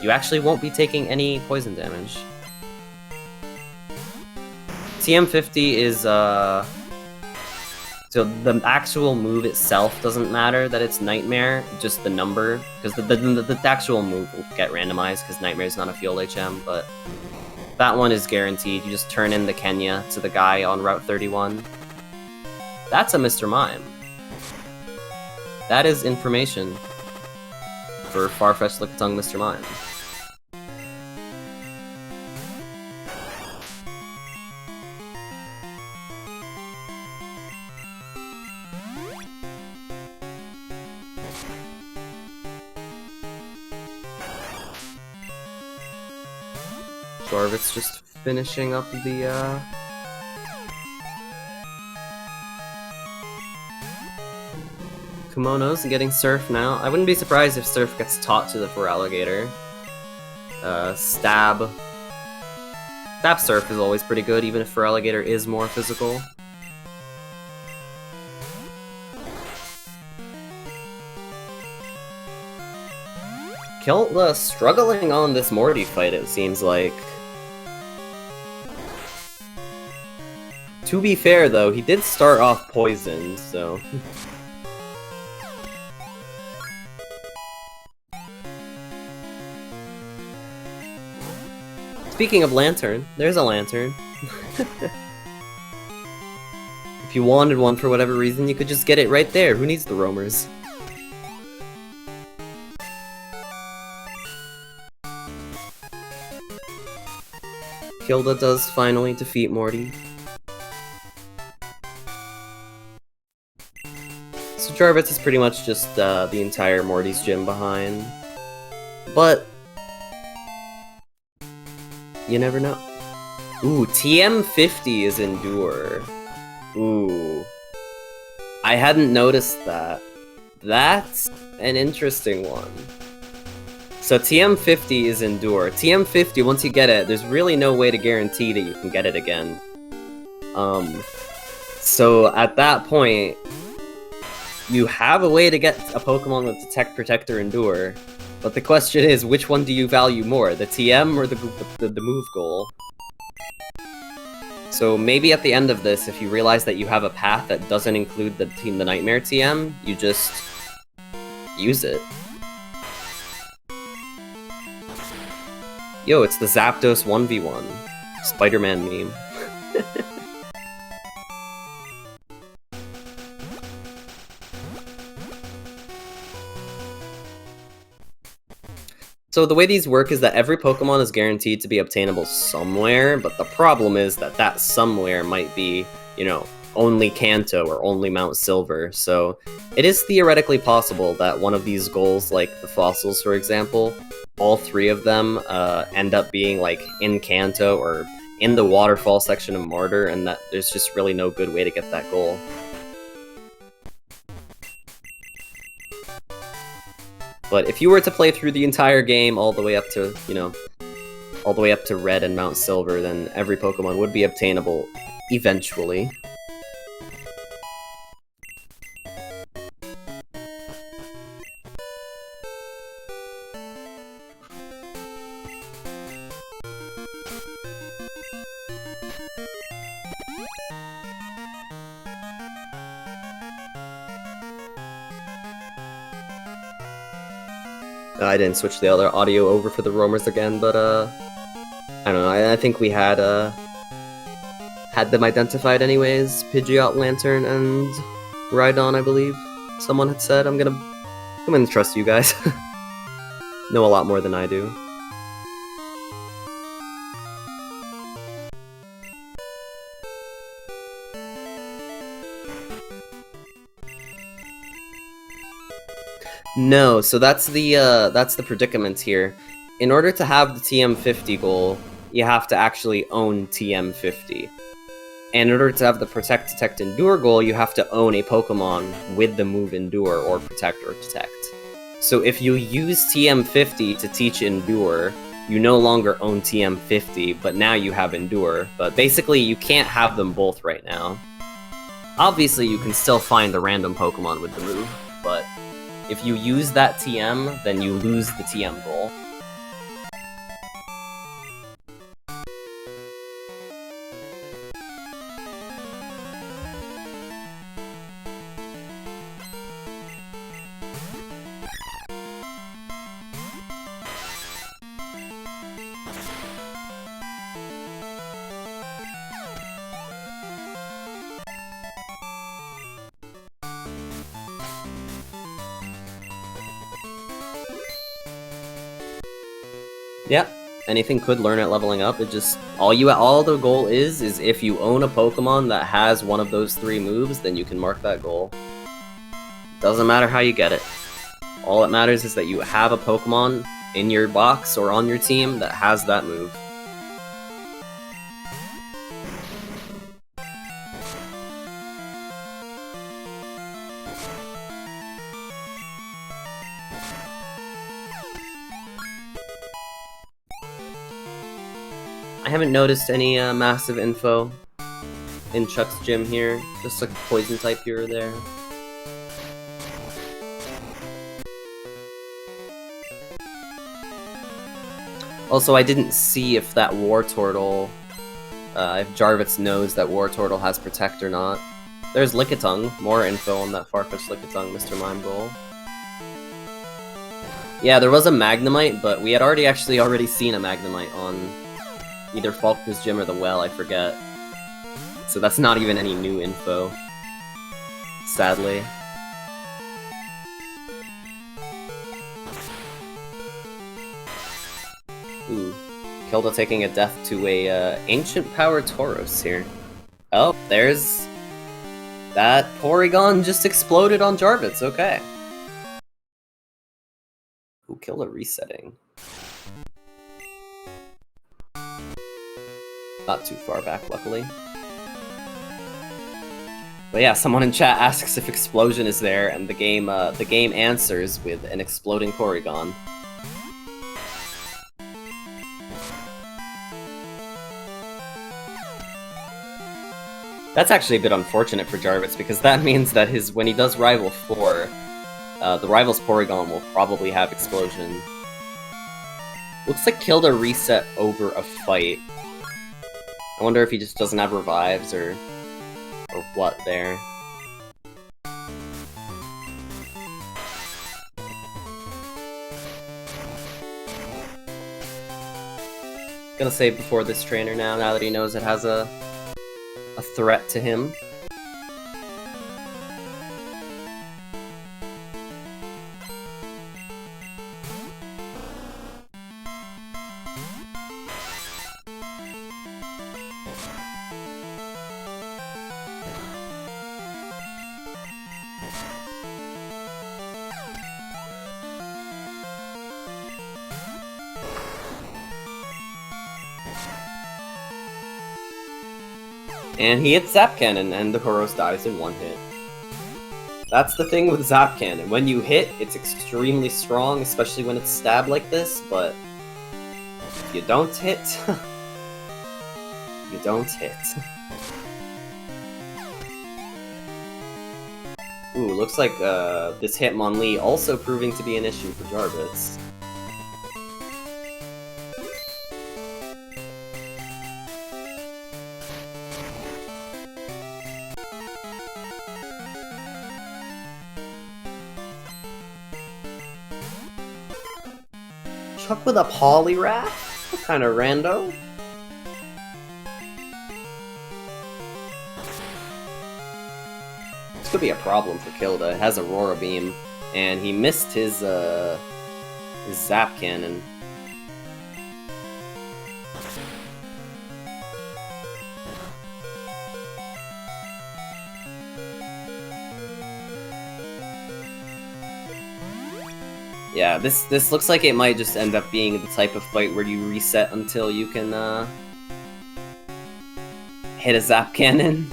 you actually won't be taking any poison damage. TM50 is, so the actual move itself doesn't matter that it's Nightmare, just the number, because the actual move will get randomized because Nightmare is not a field HM, but that one is guaranteed. You just turn in the Kenya to the guy on Route 31. That's a Mr. Mime. That is information for Farfetch'd Lickitung Mr. Mime. Jarvitz just finishing up the kimonos and getting Surf now. I wouldn't be surprised if Surf gets taught to the Feraligatr. Stab Surf is always pretty good, even if Feraligatr is more physical. Kilda struggling on this Morty fight, it seems like. To be fair, though, he did start off poisoned, so... Speaking of Lantern, there's a Lantern. If you wanted one for whatever reason, you could just get it right there. Who needs the roamers? Kilda does finally defeat Morty. So Jarvitz is pretty much just the entire Morty's gym behind. But you never know. Ooh, TM50 is Endure. Ooh. I hadn't noticed that. That's an interesting one. So TM50 is Endure. TM50, once you get it, there's really no way to guarantee that you can get it again. So at that point, you have a way to get a Pokemon with Detect, Protect, or Endure, but the question is, which one do you value more, the TM or the move goal? So maybe at the end of this, if you realize that you have a path that doesn't include the Nightmare TM, you just use it. Yo, it's the Zapdos 1v1. Spider-Man meme. So the way these work is that every Pokemon is guaranteed to be obtainable somewhere, but the problem is that that somewhere might be, you know, only Kanto or only Mount Silver. So it is theoretically possible that one of these goals, like the fossils for example, all three of them end up being like in Kanto or in the waterfall section of Martyr, and that there's just really no good way to get that goal. But if you were to play through the entire game all the way up to, you know, all the way up to Red and Mount Silver, then every Pokemon would be obtainable eventually. I didn't switch the other audio over for the roamers again, but I don't know. I think we had them identified anyways. Pidgeot, Lantern, and Rhydon, I believe. Someone had said. I'm gonna trust you guys. Know a lot more than I do. No, so that's the predicament here. In order to have the TM50 goal, you have to actually own TM50. And in order to have the Protect, Detect, Endure goal, you have to own a Pokemon with the move Endure or Protect or Detect. So if you use TM50 to teach Endure, you no longer own TM50, but now you have Endure. But basically, you can't have them both right now. Obviously, you can still find a random Pokemon with the move, but if you use that TM, then you lose the TM goal. Yeah, anything could learn at leveling up. It just all the goal is if you own a Pokemon that has one of those three moves, then you can mark that goal. Doesn't matter how you get it. All that matters is that you have a Pokemon in your box or on your team that has that move. I haven't noticed any massive info in Chuck's gym here, just like poison type here or there. Also, I didn't see if that Wartortle, if Jarvitz knows that Wartortle has Protect or not. There's Lickitung, more info on that Farfetch'd Lickitung, Mr. Mime Goal. Yeah, there was a Magnemite, but we had already seen a Magnemite on either Falkner's gym or the well, I forget. So that's not even any new info, sadly. Ooh, Kilda taking a death to a Ancient Power Tauros here. Oh, there's... that Porygon just exploded on Jarvitz, okay. Ooh, Kilda resetting. Not too far back, luckily. But yeah, someone in chat asks if Explosion is there, and the game answers with an exploding Porygon. That's actually a bit unfortunate for Jarvitz, because that means that when he does Rival 4, the Rival's Porygon will probably have Explosion. Looks like Kilda reset over a fight. I wonder if he just doesn't have revives or what there. Gonna save before this trainer now that he knows it has a threat to him. And he hits Zap Cannon, and the Horos dies in one hit. That's the thing with Zap Cannon. When you hit, it's extremely strong, especially when it's stabbed like this, but if you don't hit, you don't hit. Ooh, looks like this Hitmonlee also proving to be an issue for Jarvitz. Chuck with a Poliwrath? What kind of rando? This could be a problem for Kilda. It has Aurora Beam, and he missed his Zap Cannon. Yeah, this looks like it might just end up being the type of fight where you reset until you can hit a Zap Cannon.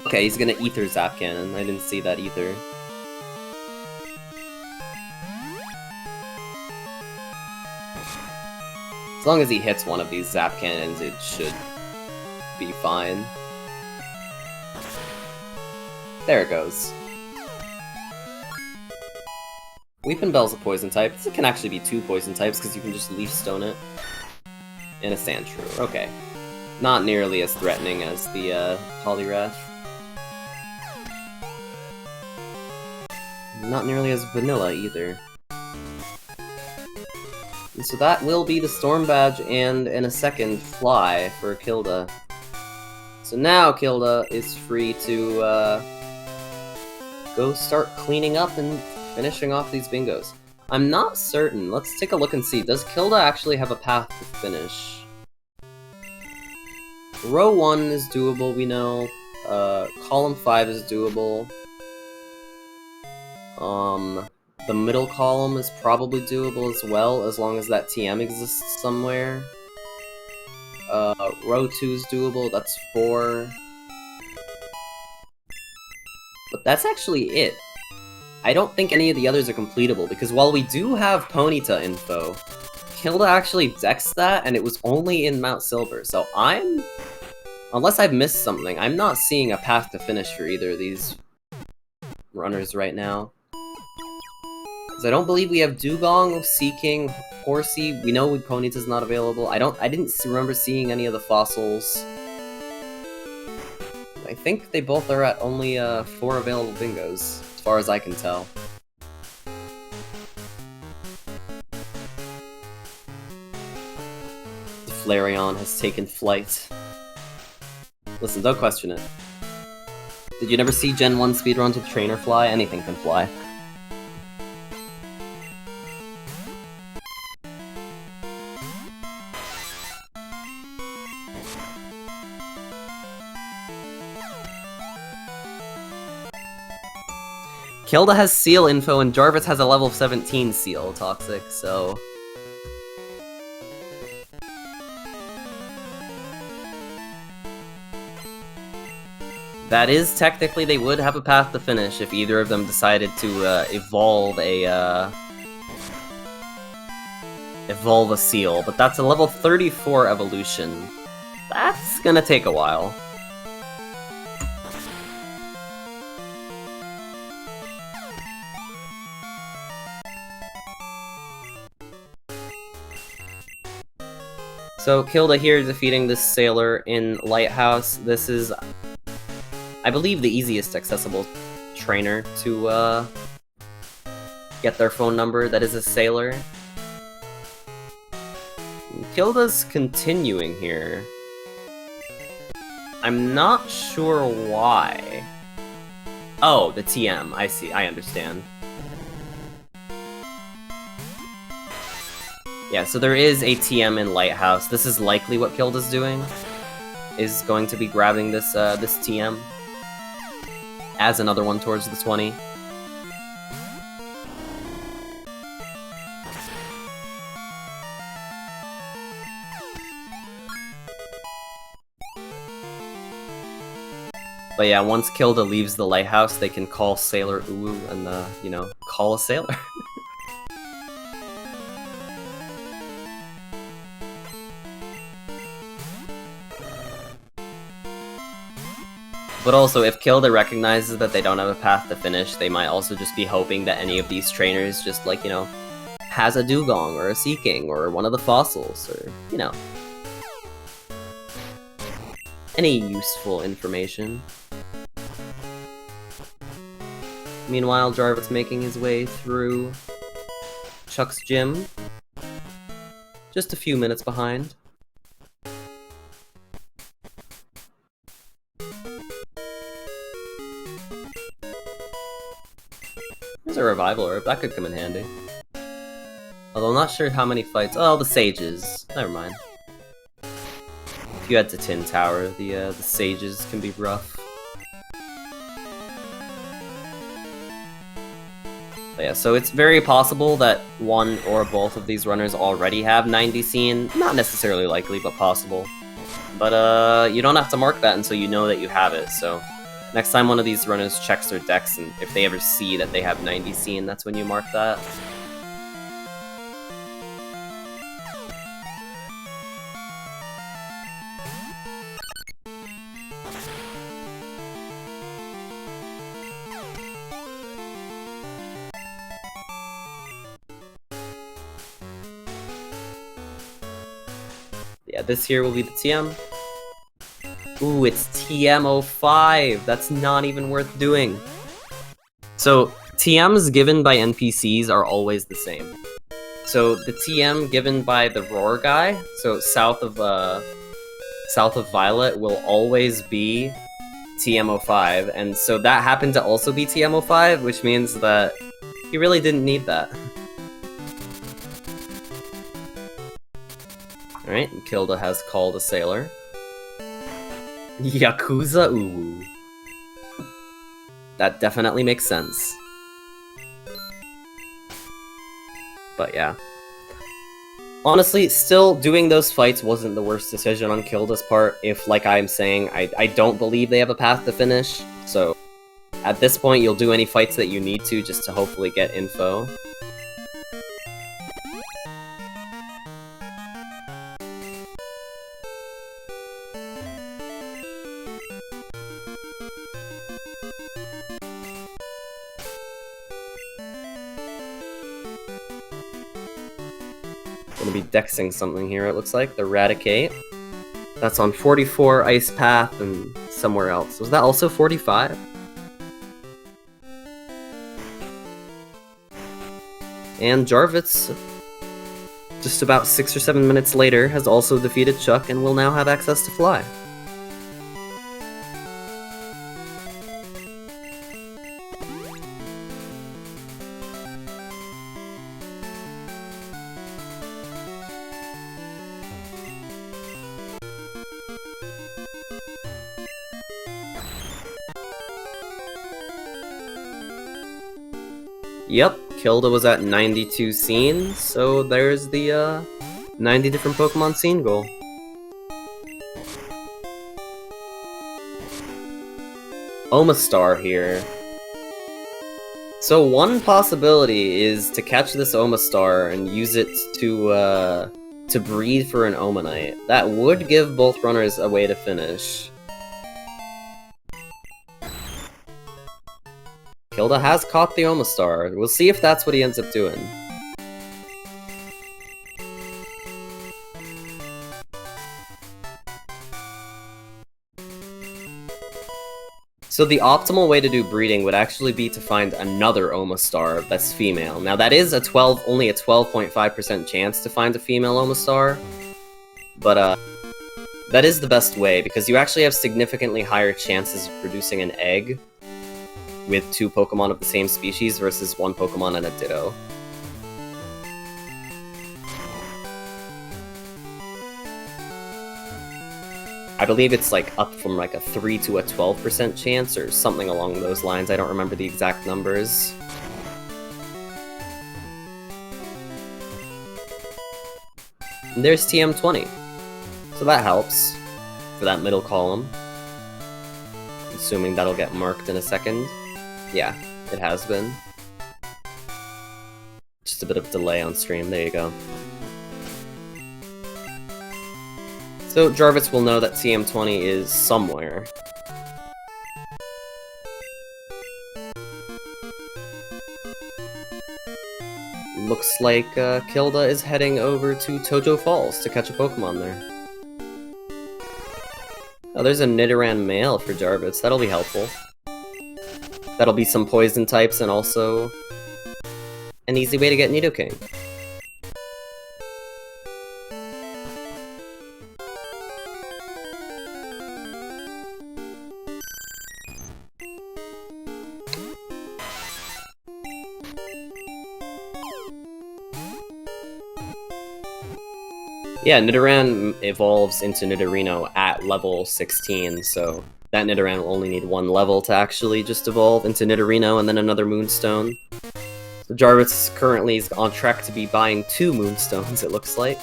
Okay, he's gonna Ether Zap Cannon. I didn't see that either. As long as he hits one of these Zap Cannons, it should be fine. There it goes. Weepin' Bell's a poison type. This can actually be two poison types because you can just Leaf Stone it. And a Sandshrew. Okay. Not nearly as threatening as the Poliwrath. Not nearly as vanilla either. And so that will be the Storm Badge and, in a second, Fly for Kilda. So now Kilda is free to go start cleaning up and finishing off these bingos. I'm not certain. Let's take a look and see. Does Kilda actually have a path to finish? Row 1 is doable, we know. Column 5 is doable. The middle column is probably doable as well, as long as that TM exists somewhere. Row 2 is doable, that's 4. But that's actually it. I don't think any of the others are completable, because while we do have Ponyta info, Kilda actually dexed that, and it was only in Mount Silver, so unless I've missed something, I'm not seeing a path to finish for either of these runners right now. Because I don't believe we have Dugong, Seaking, Horsey. We know Ponyta's not available. I didn't remember seeing any of the fossils. I think they both are at only 4 available bingos, as far as I can tell. The Flareon has taken flight. Listen, don't question it. Did you never see Gen 1 speedruns with Trainer fly? Anything can fly. Kilda has Seal info, and Jarvitz has a level 17 Seal Toxic, so... That is, technically, they would have a path to finish if either of them decided to evolve a Seal, but that's a level 34 evolution. That's gonna take a while. So, Kilda here defeating this Sailor in Lighthouse. This is, I believe, the easiest accessible trainer to get their phone number that is a Sailor. Kilda's continuing here. I'm not sure why. Oh, the TM. I see. I understand. Yeah, so there is a TM in Lighthouse. This is likely what Kilda's doing. Is going to be grabbing this this TM. As another one towards the 20. But yeah, once Kilda leaves the lighthouse, they can call Sailor Uwu and, you know, call a sailor. But also, if Kilda recognizes that they don't have a path to finish, they might also just be hoping that any of these trainers just, like, you know, has a dugong or a sea king or one of the fossils or, you know, any useful information. Meanwhile, Jarvitz making his way through Chuck's gym. Just a few minutes behind. There's a revival herb, that could come in handy. Although I'm not sure how many fights. Oh, the sages. Never mind. If you head to Tin Tower, the sages can be rough. But yeah, so it's very possible that one or both of these runners already have 90 scene. Not necessarily likely, but possible. But you don't have to mark that until you know that you have it, so next time one of these runners checks their decks, and if they ever see that they have 90 scene, that's when you mark that. Yeah, this here will be the TM. Ooh, it's TM05! That's not even worth doing. So, TMs given by NPCs are always the same. So, the TM given by the Roar guy, so south of Violet, will always be TM05, and so that happened to also be TM05, which means that he really didn't need that. Alright, Kilda has called a sailor. Yakuza Uwu. That definitely makes sense. But yeah. Honestly, still, doing those fights wasn't the worst decision on Kilda's part, if, like I'm saying, I don't believe they have a path to finish, so at this point you'll do any fights that you need to just to hopefully get info. Gonna be dexing something here, it looks like. The Eradicate. That's on 44 Ice Path and somewhere else. Was that also 45? And Jarvitz, just about 6 or 7 minutes later, has also defeated Chuck and will now have access to Fly. Yep, Kilda was at 92 scene, so there's the 90 different Pokemon scene goal. Omastar here. So one possibility is to catch this Omastar and use it to breed for an Omanite. That would give both runners a way to finish. Kilda has caught the Omastar. We'll see if that's what he ends up doing. So the optimal way to do breeding would actually be to find another Omastar that's female. Now that is only a 12.5% chance to find a female Omastar, but that is the best way because you actually have significantly higher chances of producing an egg with 2 Pokemon of the same species versus 1 Pokemon and a Ditto. I believe it's like up from like a 3 to a 12% chance or something along those lines. I don't remember the exact numbers. And there's TM20. So that helps for that middle column. Assuming that'll get marked in a second. Yeah, it has been. Just a bit of delay on stream, there you go. So Jarvitz will know that TM20 is somewhere. Looks like Kilda is heading over to Tojo Falls to catch a Pokemon there. Oh, there's a Nidoran male for Jarvitz. That'll be helpful. That'll be some poison types and also an easy way to get Nidoking. Yeah, Nidoran evolves into Nidorino at level 16, so that Nidoran will only need one level to actually just evolve into Nidorino and then another Moonstone. So Jarvitz currently is on track to be buying 2 Moonstones, it looks like.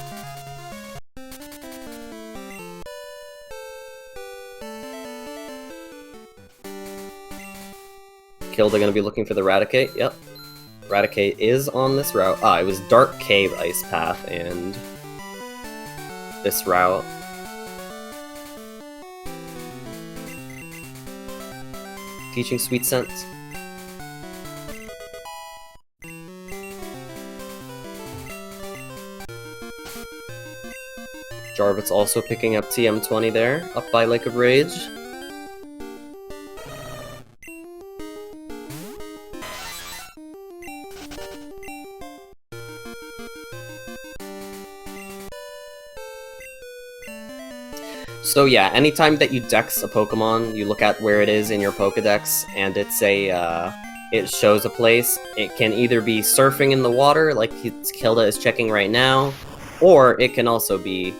Kilda gonna be looking for the Raticate, yep. Raticate is on this route. Ah, it was Dark Cave Ice Path and this route. Teaching Sweet Scent. Jarvitz also picking up TM20 there, up by Lake of Rage. So yeah, anytime that you dex a Pokemon, you look at where it is in your Pokedex, and it's it shows a place. It can either be surfing in the water, like Kilda is checking right now, or it can also be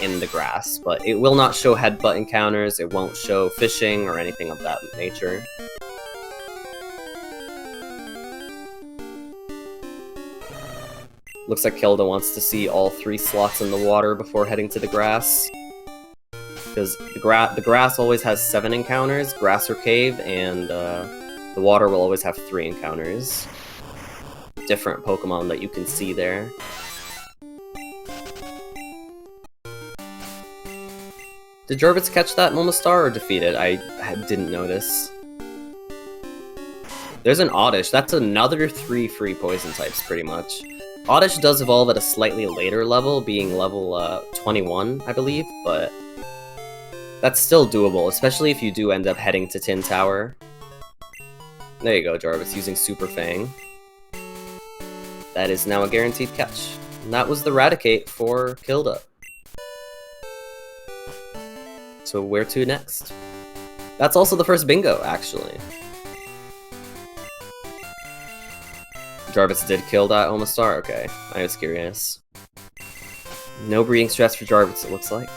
in the grass, but it will not show headbutt encounters, it won't show fishing or anything of that nature. Looks like Kilda wants to see all 3 slots in the water before heading to the grass. Because the grass always has 7 encounters, grass or cave, and the water will always have 3 encounters. Different Pokemon that you can see there. Did Jarvitz catch that Momastar or defeat it? I didn't notice. There's an Oddish. That's another 3 free poison types, pretty much. Oddish does evolve at a slightly later level, being level 21, I believe, but that's still doable, especially if you do end up heading to Tin Tower. There you go, Jarvitz, using Super Fang. That is now a guaranteed catch. And that was the Raticate for Kilda. So where to next? That's also the first bingo, actually. Jarvitz did kill that Omastar? Okay, I was curious. No breeding stress for Jarvitz, it looks like.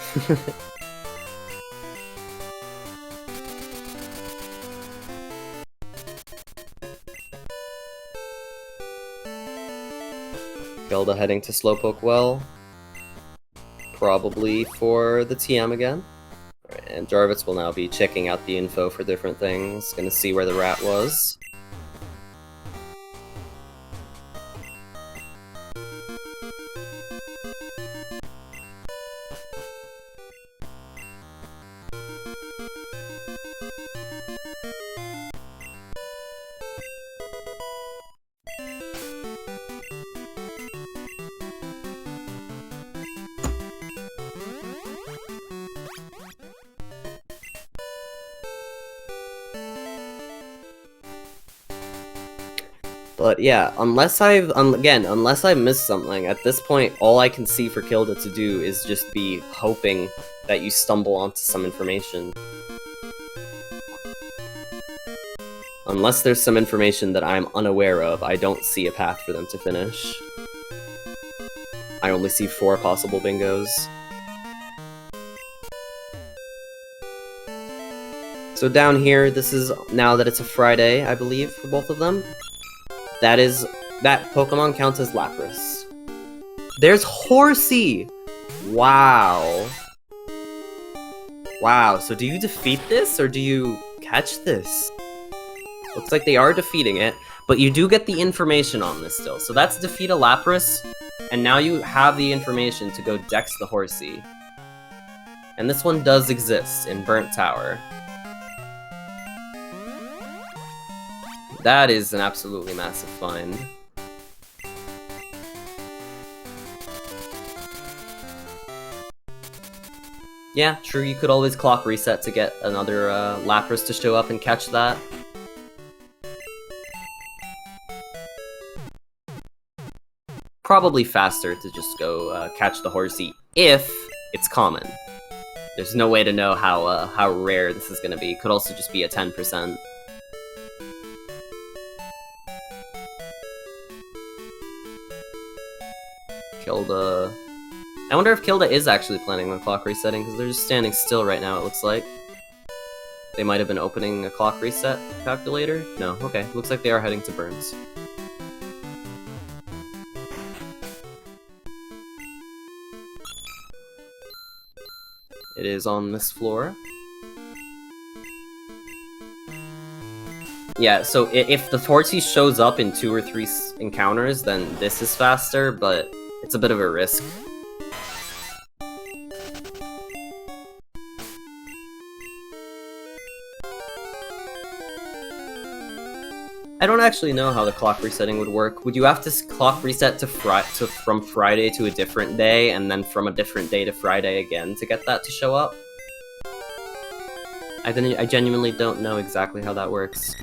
Kilda heading to Slowpoke Well. Probably for the TM again. And Jarvitz will now be checking out the info for different things. Gonna see where the rat was. But yeah, unless I've missed something, at this point, all I can see for Kilda to do is just be hoping that you stumble onto some information. Unless there's some information that I'm unaware of, I don't see a path for them to finish. I only see 4 possible bingos. So down here, this is, now that it's a Friday, I believe, for both of them. That Pokemon counts as Lapras. There's Horsey! Wow. Wow, so do you defeat this, or do you catch this? Looks like they are defeating it, but you do get the information on this still. So that's defeat a Lapras, and now you have the information to go dex the Horsey. And this one does exist in Burnt Tower. That is an absolutely massive find. Yeah, true, you could always clock reset to get another Lapras to show up and catch that. Probably faster to just go catch the Horsey if it's common. There's no way to know how rare this is gonna be. It could also just be a 10%. Kilda... I wonder if Kilda is actually planning on clock resetting, because they're just standing still right now, it looks like. They might have been opening a clock reset calculator? No, okay. Looks like they are heading to Burns. It is on this floor. Yeah, so if the Horsey shows up in 2 or 3 encounters, then this is faster, but it's a bit of a risk. I don't actually know how the clock resetting would work. Would you have to clock reset to from Friday to a different day, and then from a different day to Friday again to get that to show up? I genuinely don't know exactly how that works.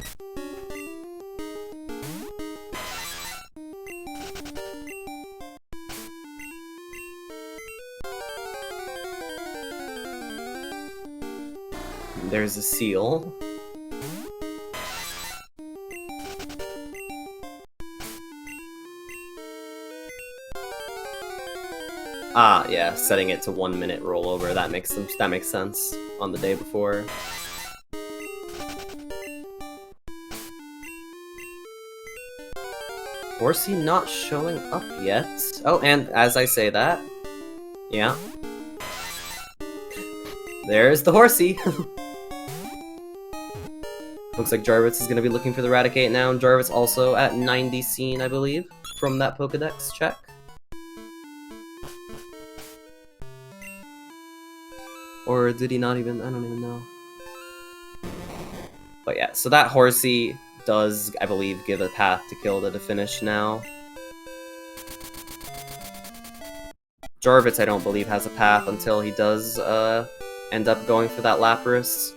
There's a seal. Ah, yeah, setting it to 1 minute rollover, that makes sense on the day before. Horsey not showing up yet. Oh, and as I say that, yeah. There's the Horsey! Looks like Jarvitz is gonna be looking for the Raticate now, and Jarvitz also at 90 seen, I believe, from that Pokedex check. Or did he not even? I don't even know. But yeah, so that Horsey does, I believe, give a path to Kilda to finish now. Jarvitz, I don't believe, has a path until he does end up going for that Lapras.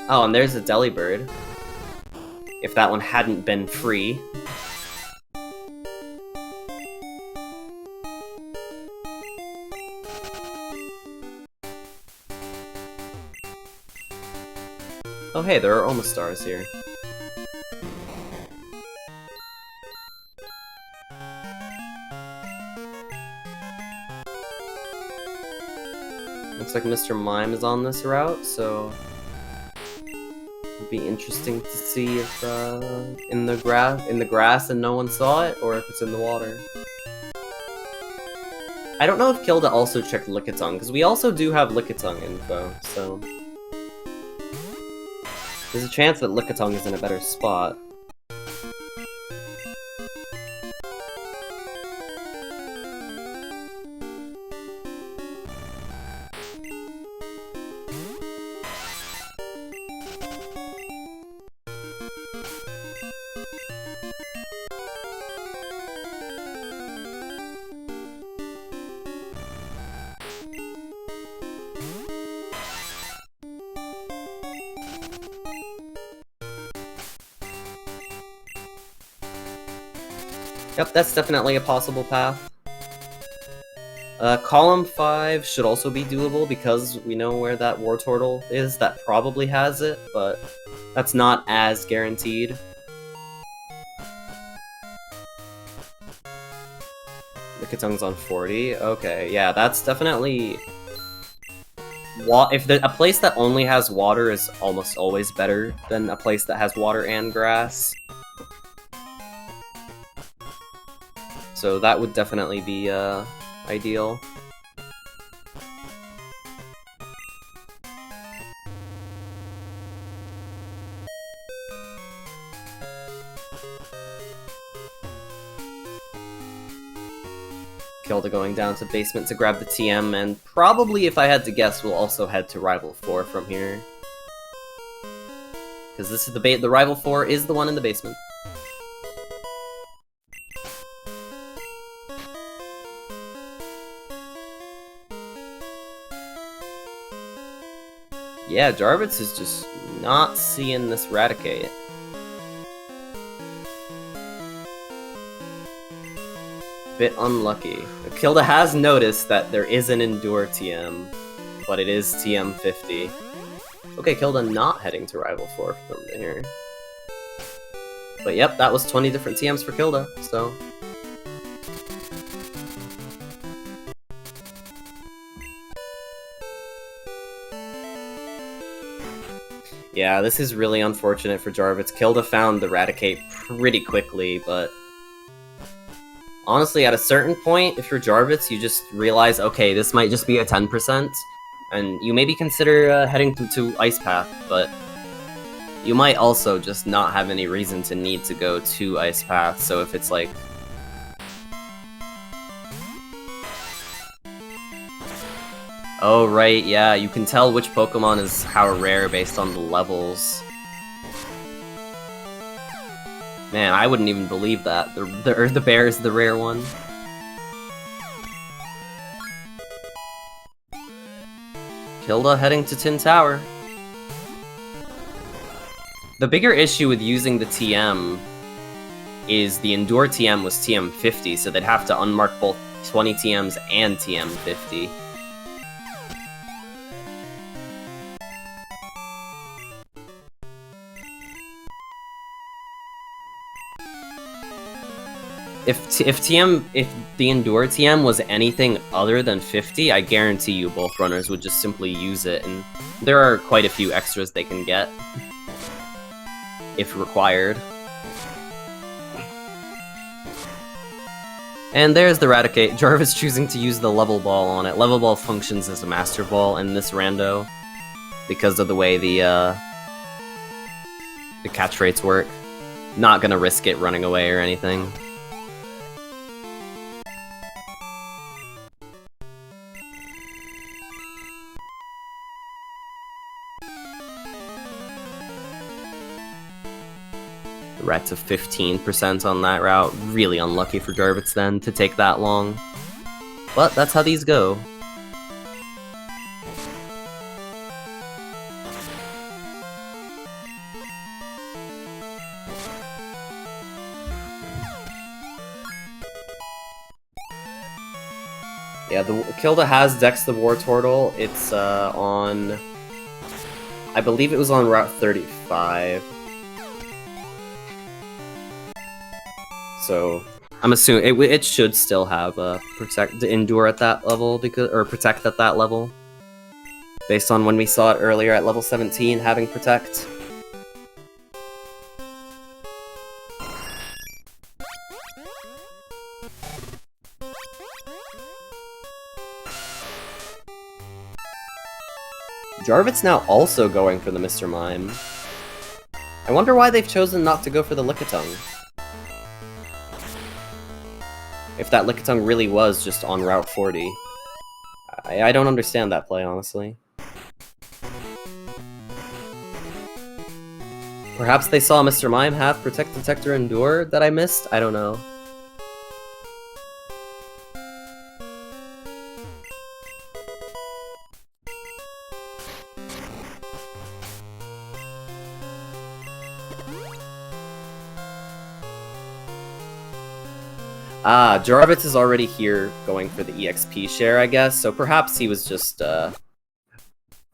Oh, and there's a Delibird. If that one hadn't been free. Oh hey, there are almost stars here. Looks like Mr. Mime is on this route, so it'd be interesting to see if in the grass and no one saw it, or if it's in the water. I don't know if Kilda also checked Lickitung, because we also do have Lickitung info, so there's a chance that Lickitung is in a better spot. Yep, that's definitely a possible path. Column 5 should also be doable because we know where that Wartortle is that probably has it, but that's not as guaranteed. Lickiting's on 40. Okay, yeah, that's definitely... If a place that only has water is almost always better than a place that has water and grass. So that would definitely be ideal. Kilda going down to basement to grab the TM, and probably, if I had to guess, we'll also head to Rival 4 from here. Because this is the Rival 4 is the one in the basement. Yeah, Jarvitz is just not seeing this Raticate. Bit unlucky. Kilda has noticed that there is an Endure TM, but it is TM 50. Okay, Kilda not heading to Rival 4 from here. But yep, that was 20 different TMs for Kilda, so... Yeah, this is really unfortunate for Jarvitz. Kilda found the Raticate pretty quickly, but... honestly, at a certain point, if you're Jarvitz, you just realize, okay, this might just be a 10%, and you maybe consider heading to Ice Path, but you might also just not have any reason to need to go to Ice Path, so if it's like... oh, right, yeah, you can tell which Pokemon is how rare based on the levels. Man, I wouldn't even believe that. The bear is the rare one. Kilda heading to Tin Tower. The bigger issue with using the TM is the Endure TM was TM 50, so they'd have to unmark both 20 TMs and TM 50. If the Endure TM was anything other than 50, I guarantee you both runners would just simply use it, and there are quite a few extras they can get, if required. And there's the Raticate. Jarvis choosing to use the Level Ball on it. Level Ball functions as a Master Ball in this Rando, because of the way the catch rates work. Not gonna risk it running away or anything. Ret to 15% on that route. Really unlucky for Jarvitz then to take that long. But that's how these go. Yeah, the Kilda has Dex the Wartortle. It's on... I believe it was on Route 35. So I'm assuming it should still have Endure at that level, or Protect at that level, based on when we saw it earlier at level 17 having Protect. Jarvitz now also going for the Mr. Mime. I wonder why they've chosen not to go for the Lickitung. If that Lickitung really was just on Route 40. I don't understand that play, honestly. Perhaps they saw Mr. Mime have Protect, Detector, Endure that I missed? I don't know. Ah, Jarvitz is already here going for the EXP share, I guess, so perhaps he was just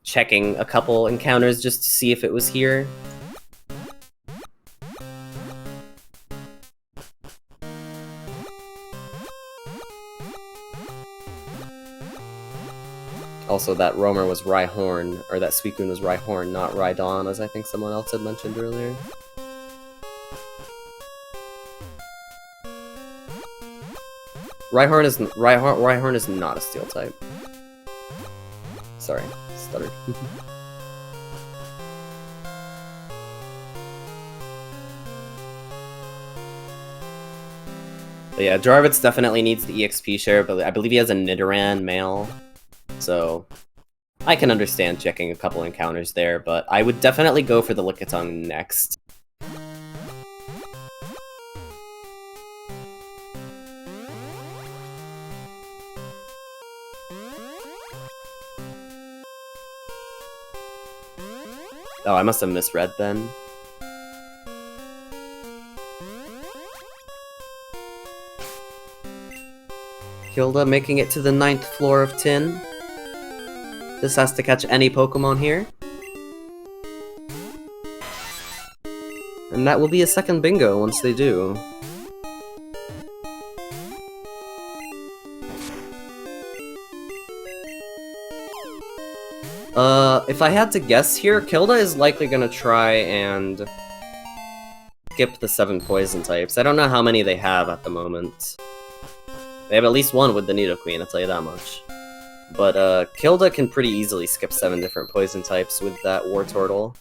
checking a couple encounters just to see if it was here. Also, that Roamer was Rhyhorn, or that Suicune was Rhyhorn, not Rhydon, as I think someone else had mentioned earlier. Rhyhorn is not a Steel type. Sorry, stuttered. But yeah, Jarvitz definitely needs the EXP share, but I believe he has a Nidoran male, so I can understand checking a couple encounters there, but I would definitely go for the Lickitung next. Oh, I must have misread then. Kilda making it to the 9th floor of Tin. This has to catch any Pokemon here. And that will be a second bingo once they do. If I had to guess here, Kilda is likely gonna try and skip the 7 poison types. I don't know how many they have at the moment. They have at least one with the Nidoqueen, I'll tell you that much. But Kilda can pretty easily skip 7 different poison types with that Wartortle.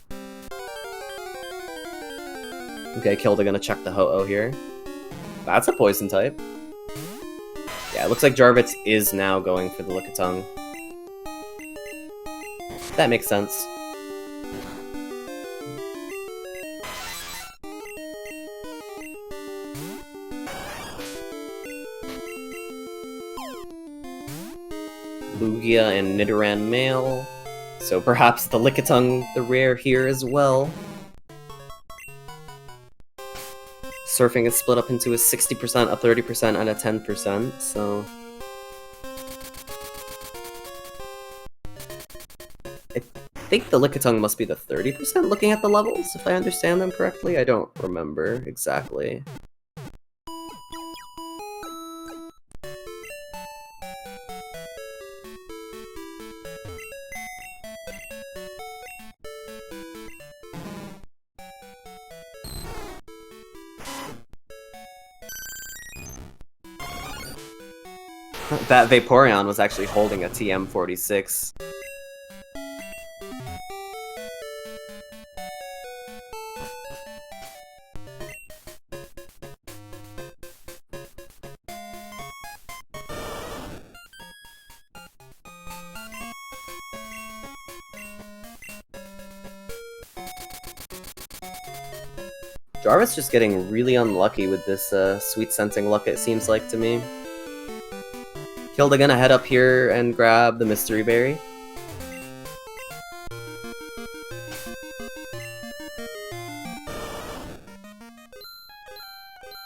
Okay, Kilda gonna check the Ho-Oh here. That's a poison type. Yeah, it looks like Jarvitz is now going for the Lickitung. That makes sense. Lugia and Nidoran male, so perhaps the Lickitung the rare here as well. Surfing is split up into a 60%, a 30%, and a 10%, so... I think the Lickitung must be the 30% looking at the levels, if I understand them correctly. I don't remember exactly. That Vaporeon was actually holding a TM46. Jarvis just getting really unlucky with this sweet scenting luck, it seems like to me. Kilda gonna head up here and grab the Mystery Berry.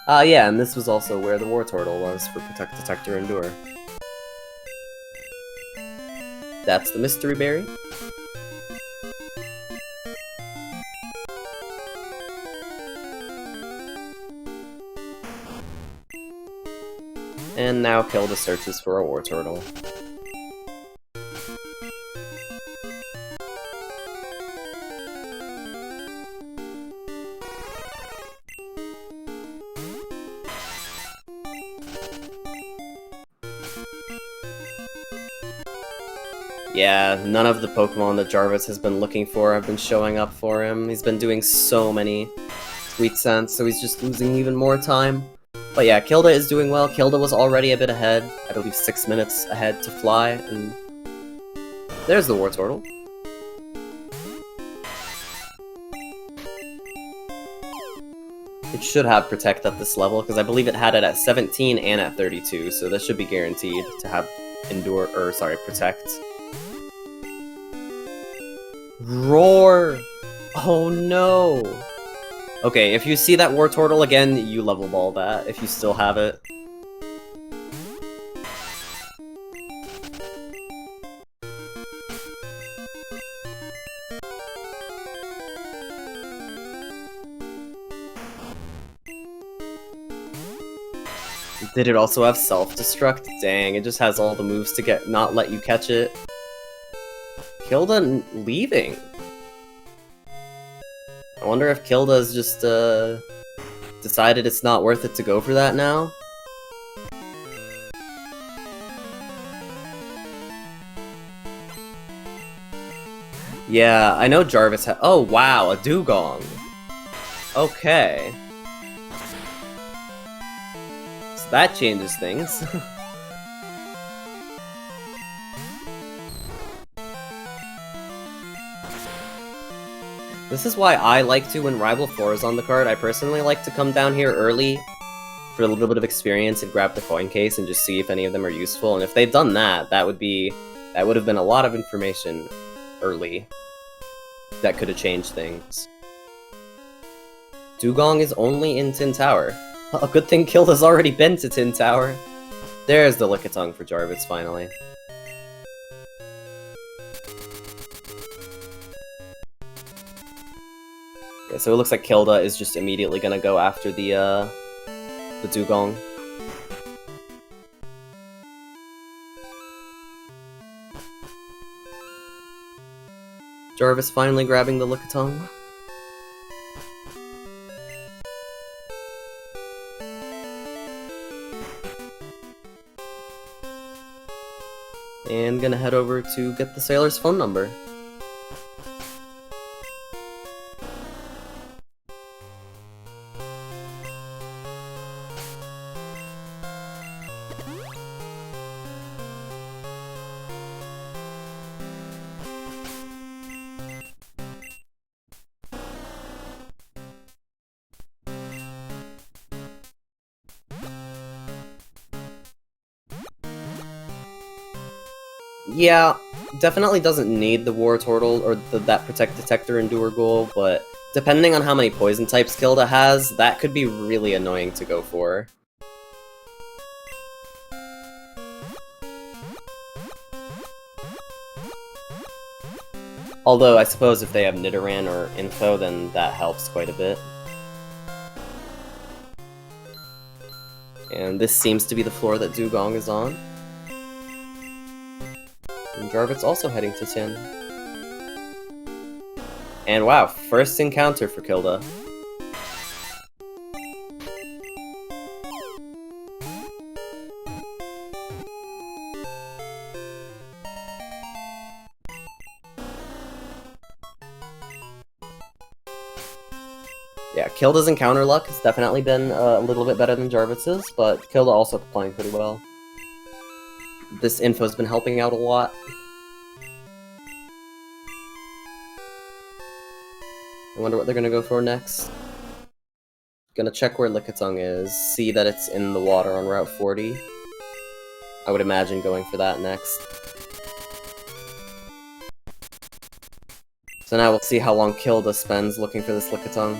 Yeah, and this was also where the Wartortle was for Protect, Detector, Endure. That's the Mystery Berry. And now Kilda searches for a Wartortle. Yeah, none of the Pokemon that Jarvis has been looking for have been showing up for him. He's been doing so many Sweet Scents, so he's just losing even more time. But yeah, Kilda is doing well. Kilda was already a bit ahead. I believe 6 minutes ahead to fly, and there's the Wartortle. It should have Protect at this level, because I believe it had it at 17 and at 32, so that should be guaranteed to have Endure, or sorry, Protect. Roar! Oh no! Okay, if you see that Wartortle again, you level ball that, if you still have it. Did it also have Self-Destruct? Dang, it just has all the moves to not let you catch it. Kilda leaving. I wonder if Kilda's just, decided it's not worth it to go for that now? Yeah, I know Jarvis oh wow, a Dugong! Okay. So That changes things. This is why I like to, when Rival 4 is on the card, I personally like to come down here early for a little bit of experience and grab the coin case and just see if any of them are useful. And if they've done that, that would have been a lot of information early that could have changed things. Dugong is only in Tin Tower. A good thing Kilda's already been to Tin Tower. There's the Lickitung for Jarvitz, finally. Yeah, so it looks like Kilda is just immediately gonna go after the Dugong. Jarvis finally grabbing the Lickitung. And gonna head over to get the sailor's phone number. Yeah, definitely doesn't need the War Turtle or that Protect Detector Endure goal, but depending on how many poison types Kilda has, that could be really annoying to go for. Although, I suppose if they have Nidoran or Info, then that helps quite a bit. And this seems to be the floor that Dugong is on. And Jarvitz also heading to Tin. And wow, first encounter for Kilda. Yeah, Kilda's encounter luck has definitely been a little bit better than Jarvitz's, but Kilda also playing pretty well. This info's been helping out a lot. I wonder what they're gonna go for next. Gonna check where Lickitung is, see that it's in the water on Route 40. I would imagine going for that next. So now we'll see how long Kilda spends looking for this Lickitung.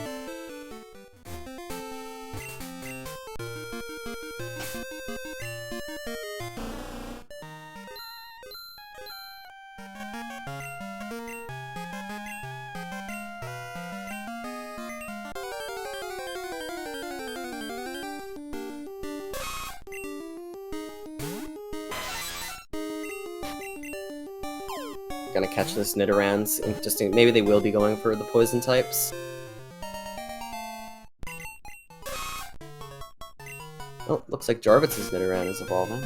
Gonna catch this Nidorans. Interesting. Maybe they will be going for the poison types. Oh, looks like Jarvitz's Nidoran is evolving.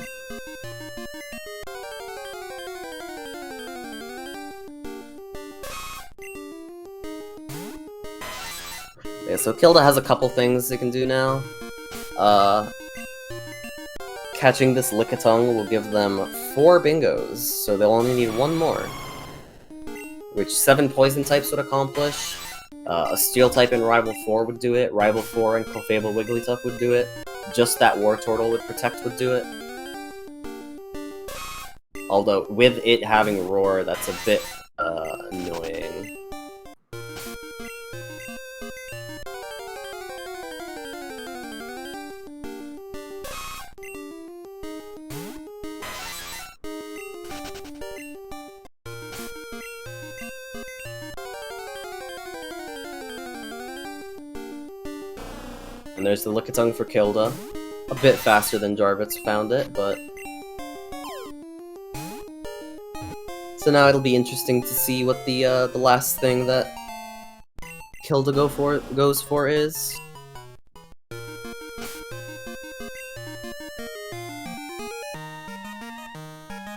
Yeah, so Kilda has a couple things they can do now. Catching this Lickitung will give them 4 bingos, so they'll only need 1 more. Which 7 poison types would accomplish. A steel type in Rival 4 would do it, Rival 4 and Clefable Wigglytuff would do it, just that War Turtle with Protect would do it. Although, with it having Roar, that's a bit annoying. And there's the Lickitung for Kilda. A bit faster than Jarvitz found it, but... So now it'll be interesting to see what the last thing that Kilda goes for is.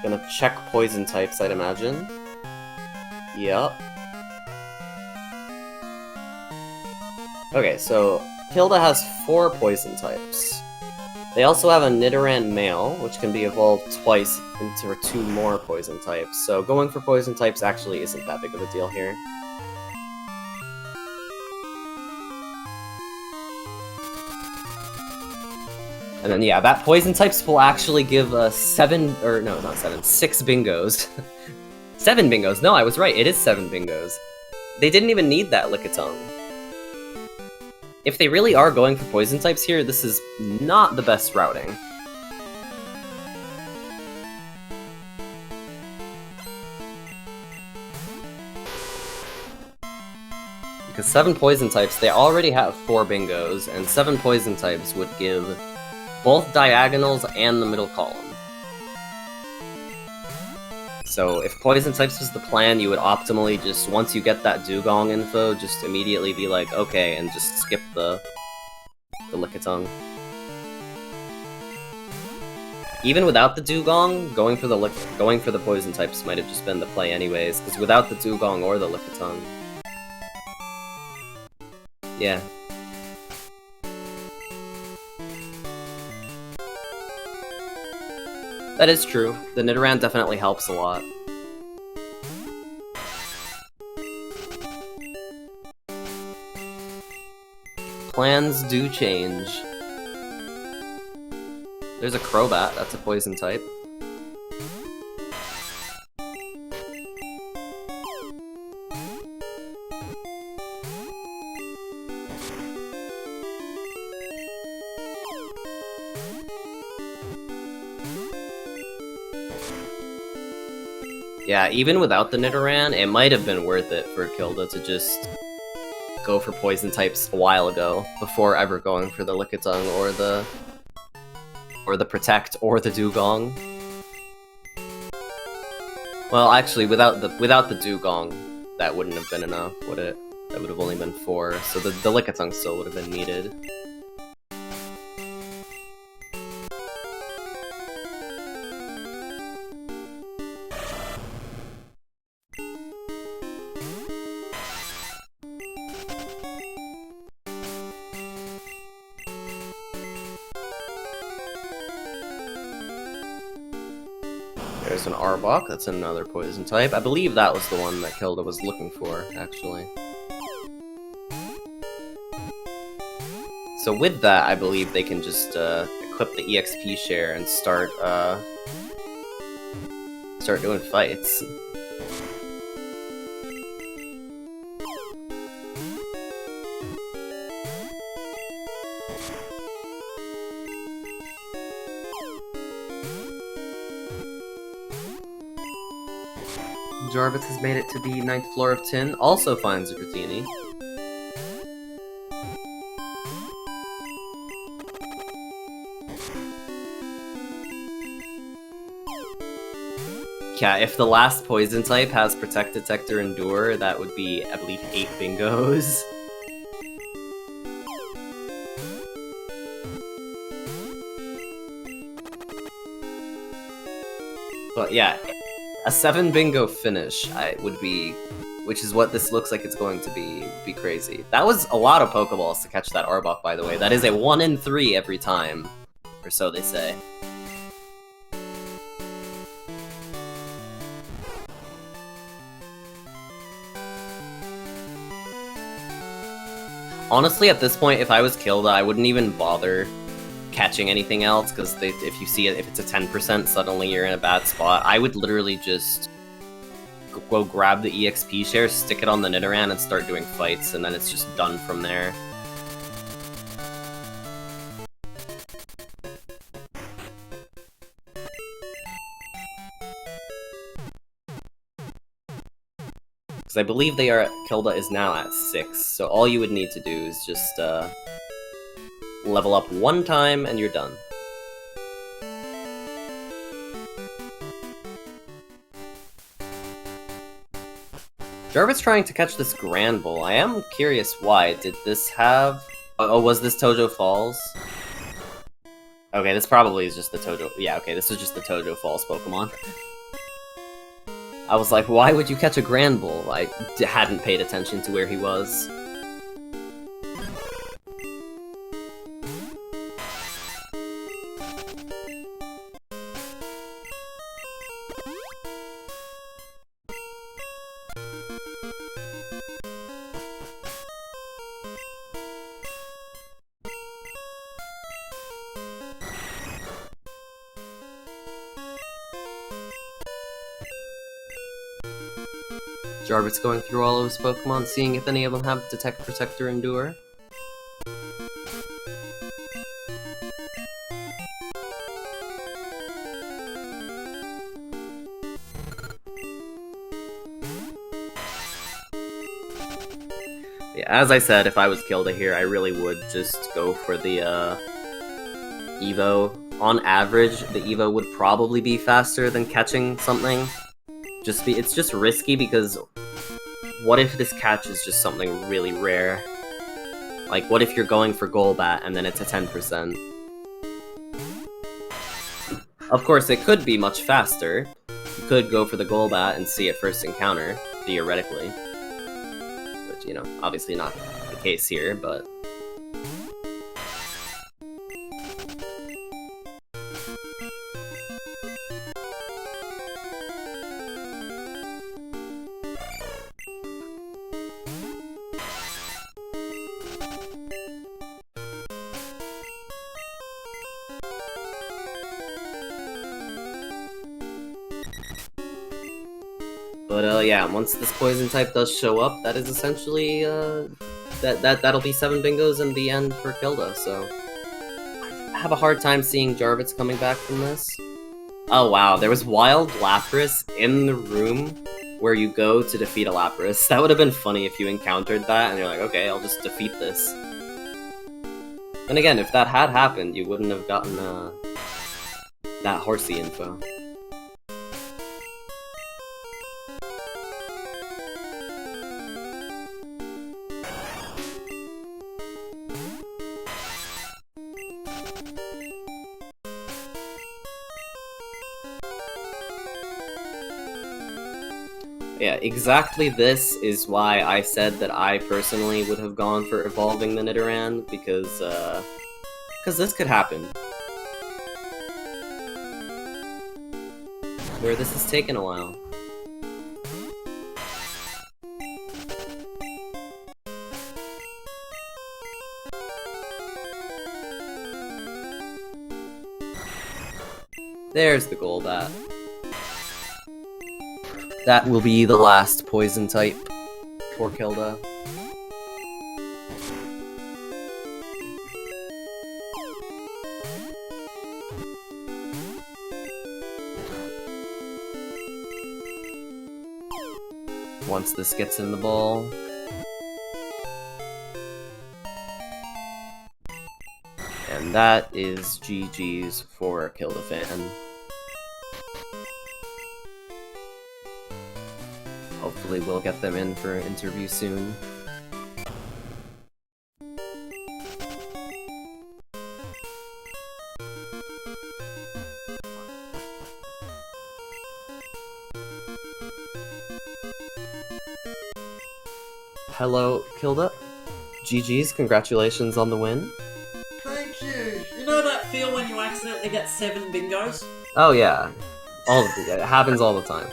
Gonna check poison types, I'd imagine. Yup. Okay, so Kilda has 4 poison types. They also have a Nidoran male, which can be evolved twice into 2 more poison types, so going for poison types actually isn't that big of a deal here. And then, yeah, that poison types will actually give us 6 bingos. 7 bingos! No, I was right, it is 7 bingos. They didn't even need that Lickitung. If they really are going for poison types here, this is not the best routing. Because 7 poison types, they already have 4 bingos, and 7 poison types would give both diagonals and the middle column. So if poison types was the plan, you would optimally just, once you get that Dugong info, just immediately be like, okay, and just skip the Lickitung. Even without the Dugong, going for the poison types might have just been the play anyways, because without the Dugong or the Lickitung, yeah. That is true. The Nidoran definitely helps a lot. Plans do change. There's a Crobat, that's a poison type. Yeah, even without the Nidoran, it might have been worth it for Kilda to just go for poison types a while ago, before ever going for the Lickitung or the Protect or the Dugong. Well, actually, without the Dugong, that wouldn't have been enough, would it? That would have only been 4, so the Lickitung still would have been needed. There's an Arbok, that's another poison type. I believe that was the one that Kilda was looking for, actually. So with that, I believe they can just equip the EXP share and start doing fights. Jarvitz has made it to the 9th floor of Tin, also finds a Dratini. Yeah, if the last poison type has Protect, Detect, or Endure, that would be, I believe, 8 bingos. But yeah, a 7 bingo finish would be, which is what this looks like it's going to be, would be crazy. That was a lot of Pokeballs to catch that Arbok, by the way. That is a 1 in 3 every time, or so they say. Honestly, at this point, if I was Kilda, I wouldn't even bother catching anything else, because if you see it, if it's a 10%, suddenly you're in a bad spot. I would literally just go grab the EXP share, stick it on the Nidoran, and start doing fights, and then it's just done from there. Because I believe Kilda is now at 6, so all you would need to do is just level up 1 time and you're done. Jarvitz trying to catch this Granbull. I am curious why. Did this have... Oh, was this Tojo Falls? Okay, this probably is just the Tojo... Yeah, okay, this is just the Tojo Falls Pokemon. I was like, why would you catch a Granbull? I hadn't paid attention to where he was. Jarvitz going through all of his Pokemon, seeing if any of them have Detect, Protect, or Endure. Yeah, as I said, if I was Kilda here, I really would just go for the Evo. On average, the Evo would probably be faster than catching something. It's just risky because what if this catch is just something really rare? Like, what if you're going for Golbat and then it's a 10%? Of course, it could be much faster. You could go for the Golbat and see it first encounter, theoretically. Which, you know, obviously not the case here, but... But yeah, once this poison type does show up, that is essentially that'll be 7 bingos and the end for Kilda. So I have a hard time seeing Jarvitz coming back from this. Oh wow, there was Wild Lapras in the room where you go to defeat a Lapras. That would have been funny if you encountered that and you're like, okay, I'll just defeat this. And again, if that had happened, you wouldn't have gotten that horsey info. Yeah, exactly this is why I said that I personally would have gone for evolving the Nidoran, because this could happen. Where this has taken a while. There's the Golbat. That will be the last poison type for Kilda. Once this gets in the ball. And that is GG's for KildaFan. Hopefully we'll get them in for an interview soon. Hello, Kilda. GG's, congratulations on the win. Thank you. You know that feel when you accidentally get 7 bingos? Oh yeah, it happens all the time.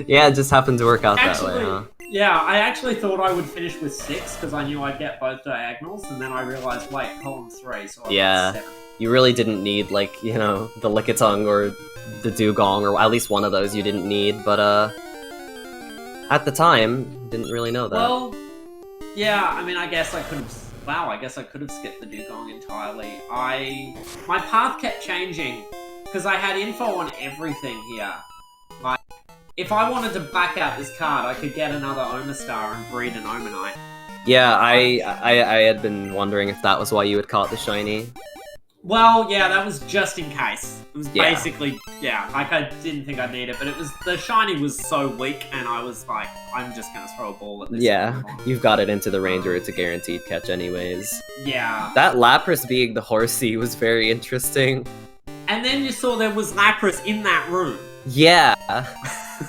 Yeah, it just happened to work out that way, huh? Yeah, I actually thought I would finish with 6 because I knew I'd get both diagonals, and then I realized, wait, column 3, so I got 7. You really didn't need, like, you know, the Lickitung or the Dugong, or at least one of those you didn't need, but, at the time, didn't really know that. Well, yeah, I mean, I guess I could have... Wow, I guess I could have skipped the Dugong entirely. My path kept changing, because I had info on everything here. Like, if I wanted to back out this card, I could get another Omastar and breed an Omanite. Yeah, I had been wondering if that was why you had caught the shiny. Well, yeah, that was just in case. It was basically, yeah, like I didn't think I'd need it, but it was, the shiny was so weak, and I was like, I'm just gonna throw a ball at this. Yeah, you've got it into the Ranger, it's a guaranteed catch anyways. Yeah. That Lapras being the horsey was very interesting. And then you saw there was Lapras in that room. Yeah.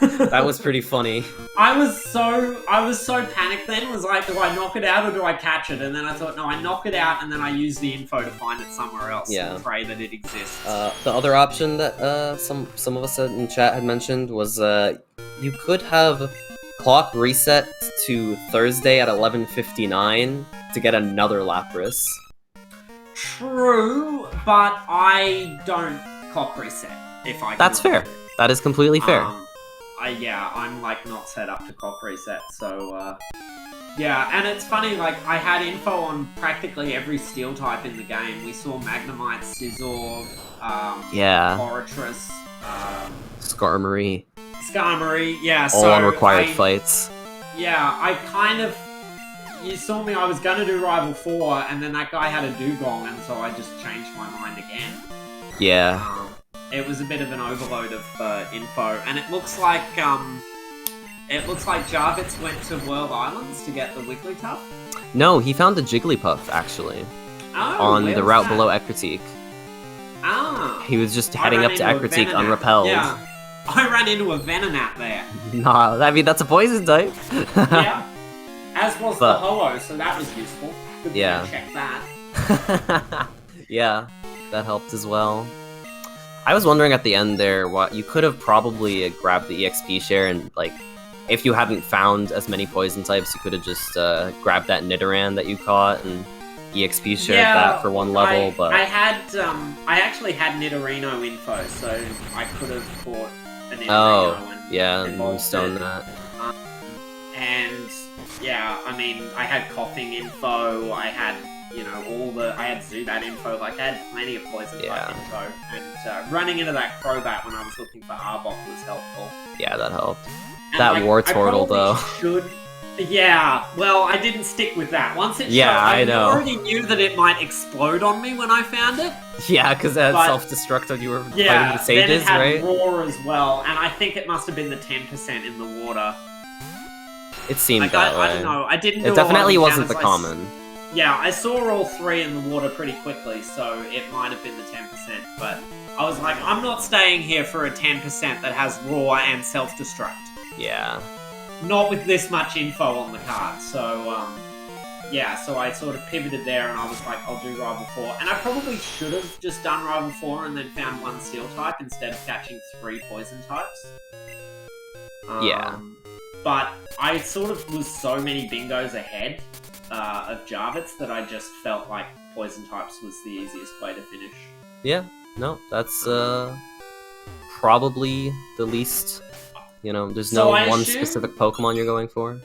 That was pretty funny. I was so panicked then, was like, do I knock it out or do I catch it? And then I thought, no, I knock it out and then I use the info to find it somewhere else and pray that it exists. The other option that some of us in chat had mentioned was you could have clock reset to Thursday at 11:59 to get another Lapras. True, but I don't clock reset if I can. That's fair. That is completely fair. I'm like not set up to cock reset, so yeah, and it's funny, like I had info on practically every steel type in the game. We saw Magnemite, Scizor, Oratress, Skarmory, yeah. All so on required fights. Yeah, I kind of. You saw me, I was gonna do Rival 4, and then that guy had a Dugong, and so I just changed my mind again. Yeah. It was a bit of an overload of info, and it looks like Jarvitz went to World Islands to get the Wigglytuff. No, he found a Jigglypuff, actually. On the route below Ekritik. Ah. He was just heading up to Ekritik unrepelled. Yeah. I ran into a Venonat there. Nah, I mean, that's a poison type. Yeah. As was the Ho-Oh, so that was useful. Good to check that. Yeah, that helped as well. I was wondering at the end there, what you could have probably grabbed the EXP share and, like, if you hadn't found as many poison types, you could have just grabbed that Nidoran that you caught and EXP shared that for one level. But I actually had Nidorino info, so I could have caught a Nidorino and Moonstone that. And yeah, I mean, I had coughing info. I had I had Zubat info. Like I had plenty of poison type info. And running into that Crobat when I was looking for Arbok was helpful. Yeah, that helped. And that Wartortle though. Yeah, well, I didn't stick with that. Once it showed, I know. already knew that it might explode on me when I found it. Yeah, because it had self-destruct when you were fighting the sages, then it had right? Roar as well, and I think it must have been the 10% in the water. It seemed that way. I don't know. I didn't. It definitely wasn't the common. Yeah, I saw all three in the water pretty quickly, so it might have been the 10%. But I was like, I'm not staying here for a 10% that has Roar and self-destruct. Yeah. Not with this much info on the card, so so I sort of pivoted there and I was like, I'll do Rival 4. And I probably should have just done Rival 4 and then found one Steel type instead of catching 3 Poison types. But I sort of was so many bingos ahead of Jarvitz that I just felt like Poison types was the easiest way to finish. Yeah, no, that's probably the least... there's no one specific Pokemon you're going for.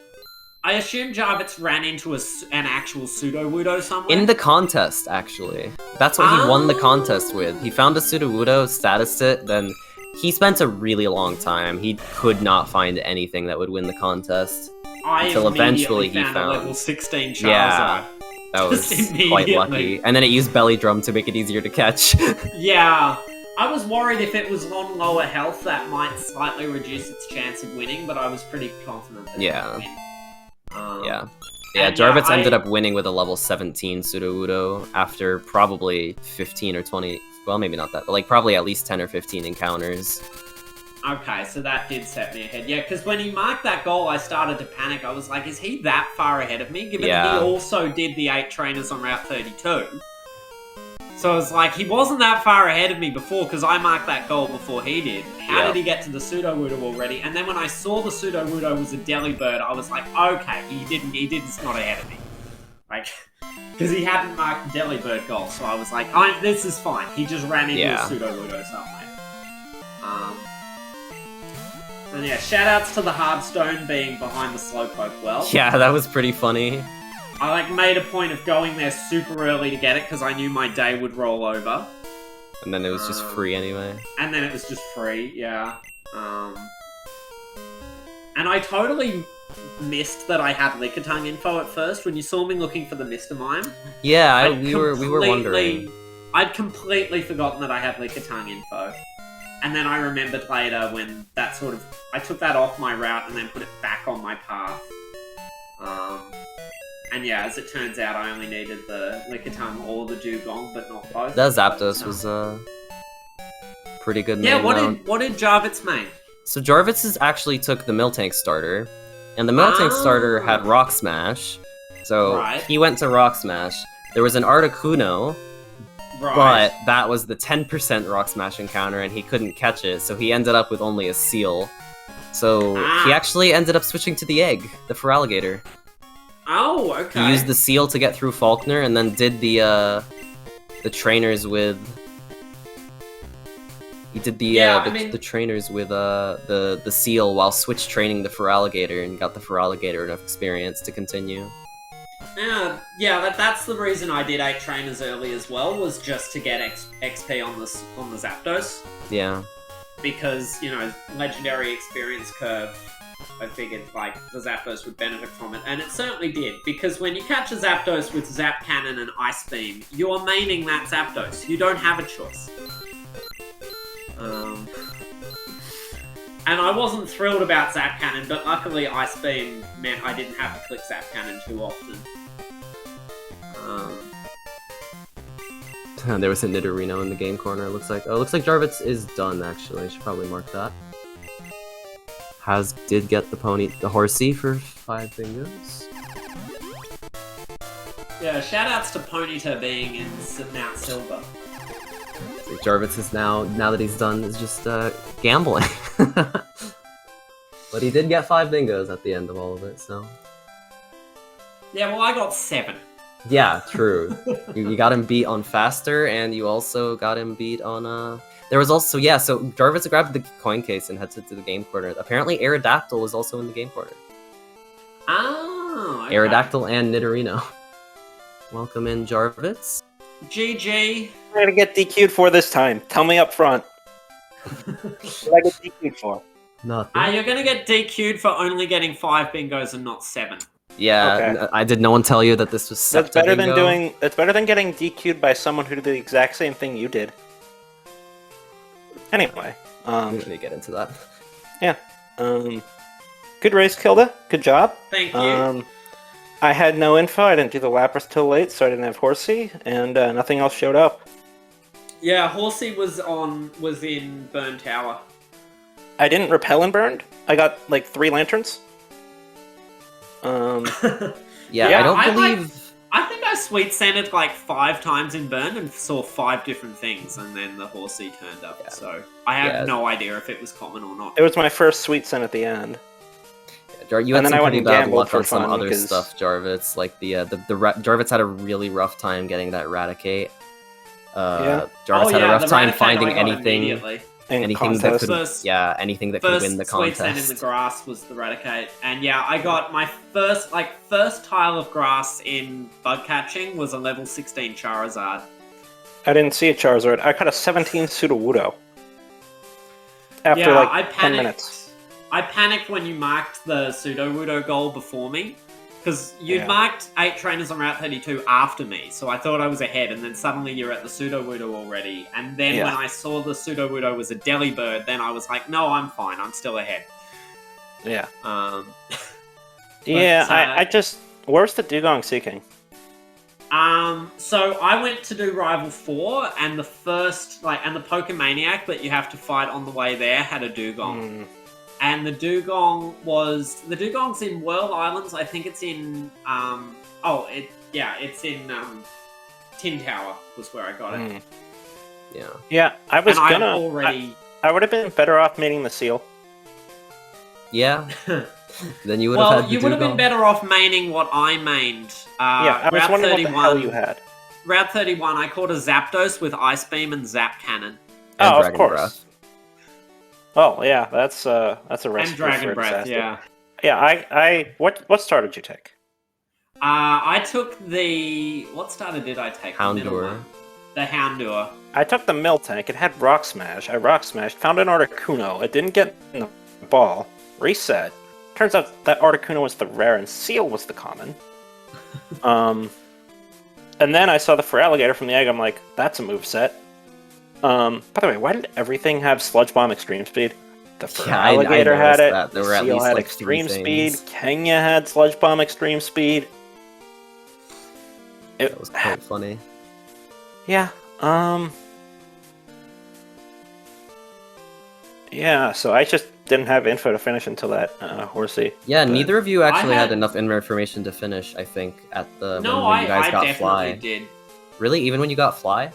I assume Jarvitz ran into an actual Sudowoodo somewhere? In the contest, actually. That's what he won the contest with. He found a Sudowoodo, statused it, then he spent a really long time. He could not find anything that would win the contest. Until eventually he found a level 16 Charizard. Yeah, that was quite lucky. And then it used Belly Drum to make it easier to catch. Yeah. I was worried if it was on lower health that might slightly reduce its chance of winning, but I was pretty confident that it would win. Jarvitz ended up winning with a level 17 Sudowoodo after probably 15 or 20, well maybe not that, but like probably at least 10 or 15 encounters. Okay, so that did set me ahead. Yeah, because when he marked that goal, I started to panic. I was like, is he that far ahead of me? Given that he also did the 8 trainers on Route 32. So I was like, he wasn't that far ahead of me before because I marked that goal before he did. How did he get to the Sudowoodo already? And then when I saw the Sudowoodo was a Delibird, I was like, okay, he's not ahead of me. Like, because he hadn't marked the Delibird goal, so I was like, this is fine. He just ran into a Sudowoodo somewhere. And yeah, shoutouts to the Hardstone being behind the Slowpoke well. Yeah, that was pretty funny. I made a point of going there super early to get it because I knew my day would roll over. And then it was just free anyway. And then it was just free, yeah. And I totally missed that I had Lickitung info at first when you saw me looking for the Mr. Mime. Yeah, we were wondering. I'd completely forgotten that I had Lickitung info. And then I remembered later when that sort of... I took that off my route and then put it back on my path. And yeah, as it turns out, I only needed the Lickitung or the Dugong, but not both. That Zapdos was pretty good. Yeah, what did Jarvitz make? So Jarvitz actually took the Miltank starter, and the Miltank starter had Rock Smash. So he went to Rock Smash. There was an Articuno, but that was the 10% Rock Smash encounter, and he couldn't catch it, so he ended up with only a Seal. So he actually ended up switching to the Egg, the Feraligatr. Oh, okay. He used the Seal to get through Faulkner, and then did the trainers with... You did the Yeah, I mean- the trainers with the seal while switch training the Feraligatr and got the Feraligatr enough experience to continue. Yeah, that's the reason I did 8 trainers early as well, was just to get XP on the Zapdos. Yeah. Because, you know, legendary experience curve, I figured, like, the Zapdos would benefit from it. And it certainly did, because when you catch a Zapdos with Zap Cannon and Ice Beam, you're maining that Zapdos. You don't have a choice. And I wasn't thrilled about Zap Cannon, but luckily Ice Beam meant I didn't have to click Zap Cannon too often. There was a Nidorino in the game corner, looks like. Oh, looks like Jarvitz is done, actually. I should probably mark that. Did get the horsey for 5 bingos. Yeah, shoutouts to Ponyta being in Mount Silver. Jarvitz is now that he's done, is just gambling. But he did get 5 bingos at the end of all of it, so... Yeah, well, I got 7. Yeah, true. you got him beat on Faster, and you also got him beat on, There was also, yeah, so Jarvitz grabbed the coin case and headed to the game corner. Apparently Aerodactyl was also in the game corner. Oh, okay. Aerodactyl and Nidorino. Welcome in, Jarvitz. GG. I'm gonna get DQ'd for this time. Tell me up front. What did I get DQ'd for? Nothing. You're gonna get DQ'd for only getting 5 bingos and not 7. Yeah, okay. Did no one tell you that this was That's better than That's better than getting DQ'd by someone who did the exact same thing you did. Anyway, we don't need to get into that. Yeah. Good race, Kilda. Good job. Thank you. I had no info. I didn't do the Lapras till late, so I didn't have Horsey, and nothing else showed up. Yeah, Horsey was in Burn Tower. I didn't repel and burned. I got like 3 lanterns. Yeah, I don't believe. I think I sweet scented like 5 times in Burn and saw 5 different things, and then the Horsey turned up. Yeah. So I have no idea if it was common or not. It was my first sweet scent at the end. Yeah, you had some pretty bad luck on some other stuff, Jarvitz. Like Jarvitz had a really rough time getting that Raticate. Jarvitz had a rough time finding anything that could, anything that could win the contest. Sweet scent in the grass was the Raticate, and yeah, I got my first tile of grass in bug catching was a level 16 Charizard. I didn't see a Charizard. I caught a 17 Sudowoodo. After 10 minutes. I panicked when you marked the Sudowoodo goal before me, because you'd marked 8 trainers on Route 32 after me, so I thought I was ahead, and then suddenly you're at the Sudowoodo already, and then when I saw the Sudowoodo was a Delibird, then I was like, no, I'm fine, I'm still ahead. Yeah. I just... Where's the Dugong Seeking? So I went to do Rival 4, and the first, and the Pokemaniac that you have to fight on the way there had a Dugong. And the Dugong's in Whirl Islands. I think it's in, it's in, Tin Tower was where I got it. Yeah. Yeah, I would have been better off mating the seal. Yeah. Then you would have had the you would have been better off maining what I mained. I was wondering what the hell you had. Route 31, I caught a Zapdos with Ice Beam and Zap Cannon. And of course. Breath. Oh yeah, that's a recipe. And Dragon Breath, yeah. Yeah, what starter did you take? I took what starter did I take? Houndour. The Houndour. I took the Miltank. It had Rock Smash. I Rock Smashed, found an Articuno. It didn't get in the ball. Reset. Turns out that Articuno was the rare and Seal was the common. And then I saw the Feraligatr from the egg. I'm like, that's a moveset. By the way, why did everything have Sludge Bomb Extreme Speed? The Feraligatr had it. There were Seal had Extreme Speed. Kenya had Sludge Bomb Extreme Speed. That was quite funny. Yeah. Yeah. So I just didn't have info to finish until that Horsey. Yeah, neither of you actually had enough information to finish. I think at the when you guys got Fly. Did. Really, even when you got Fly.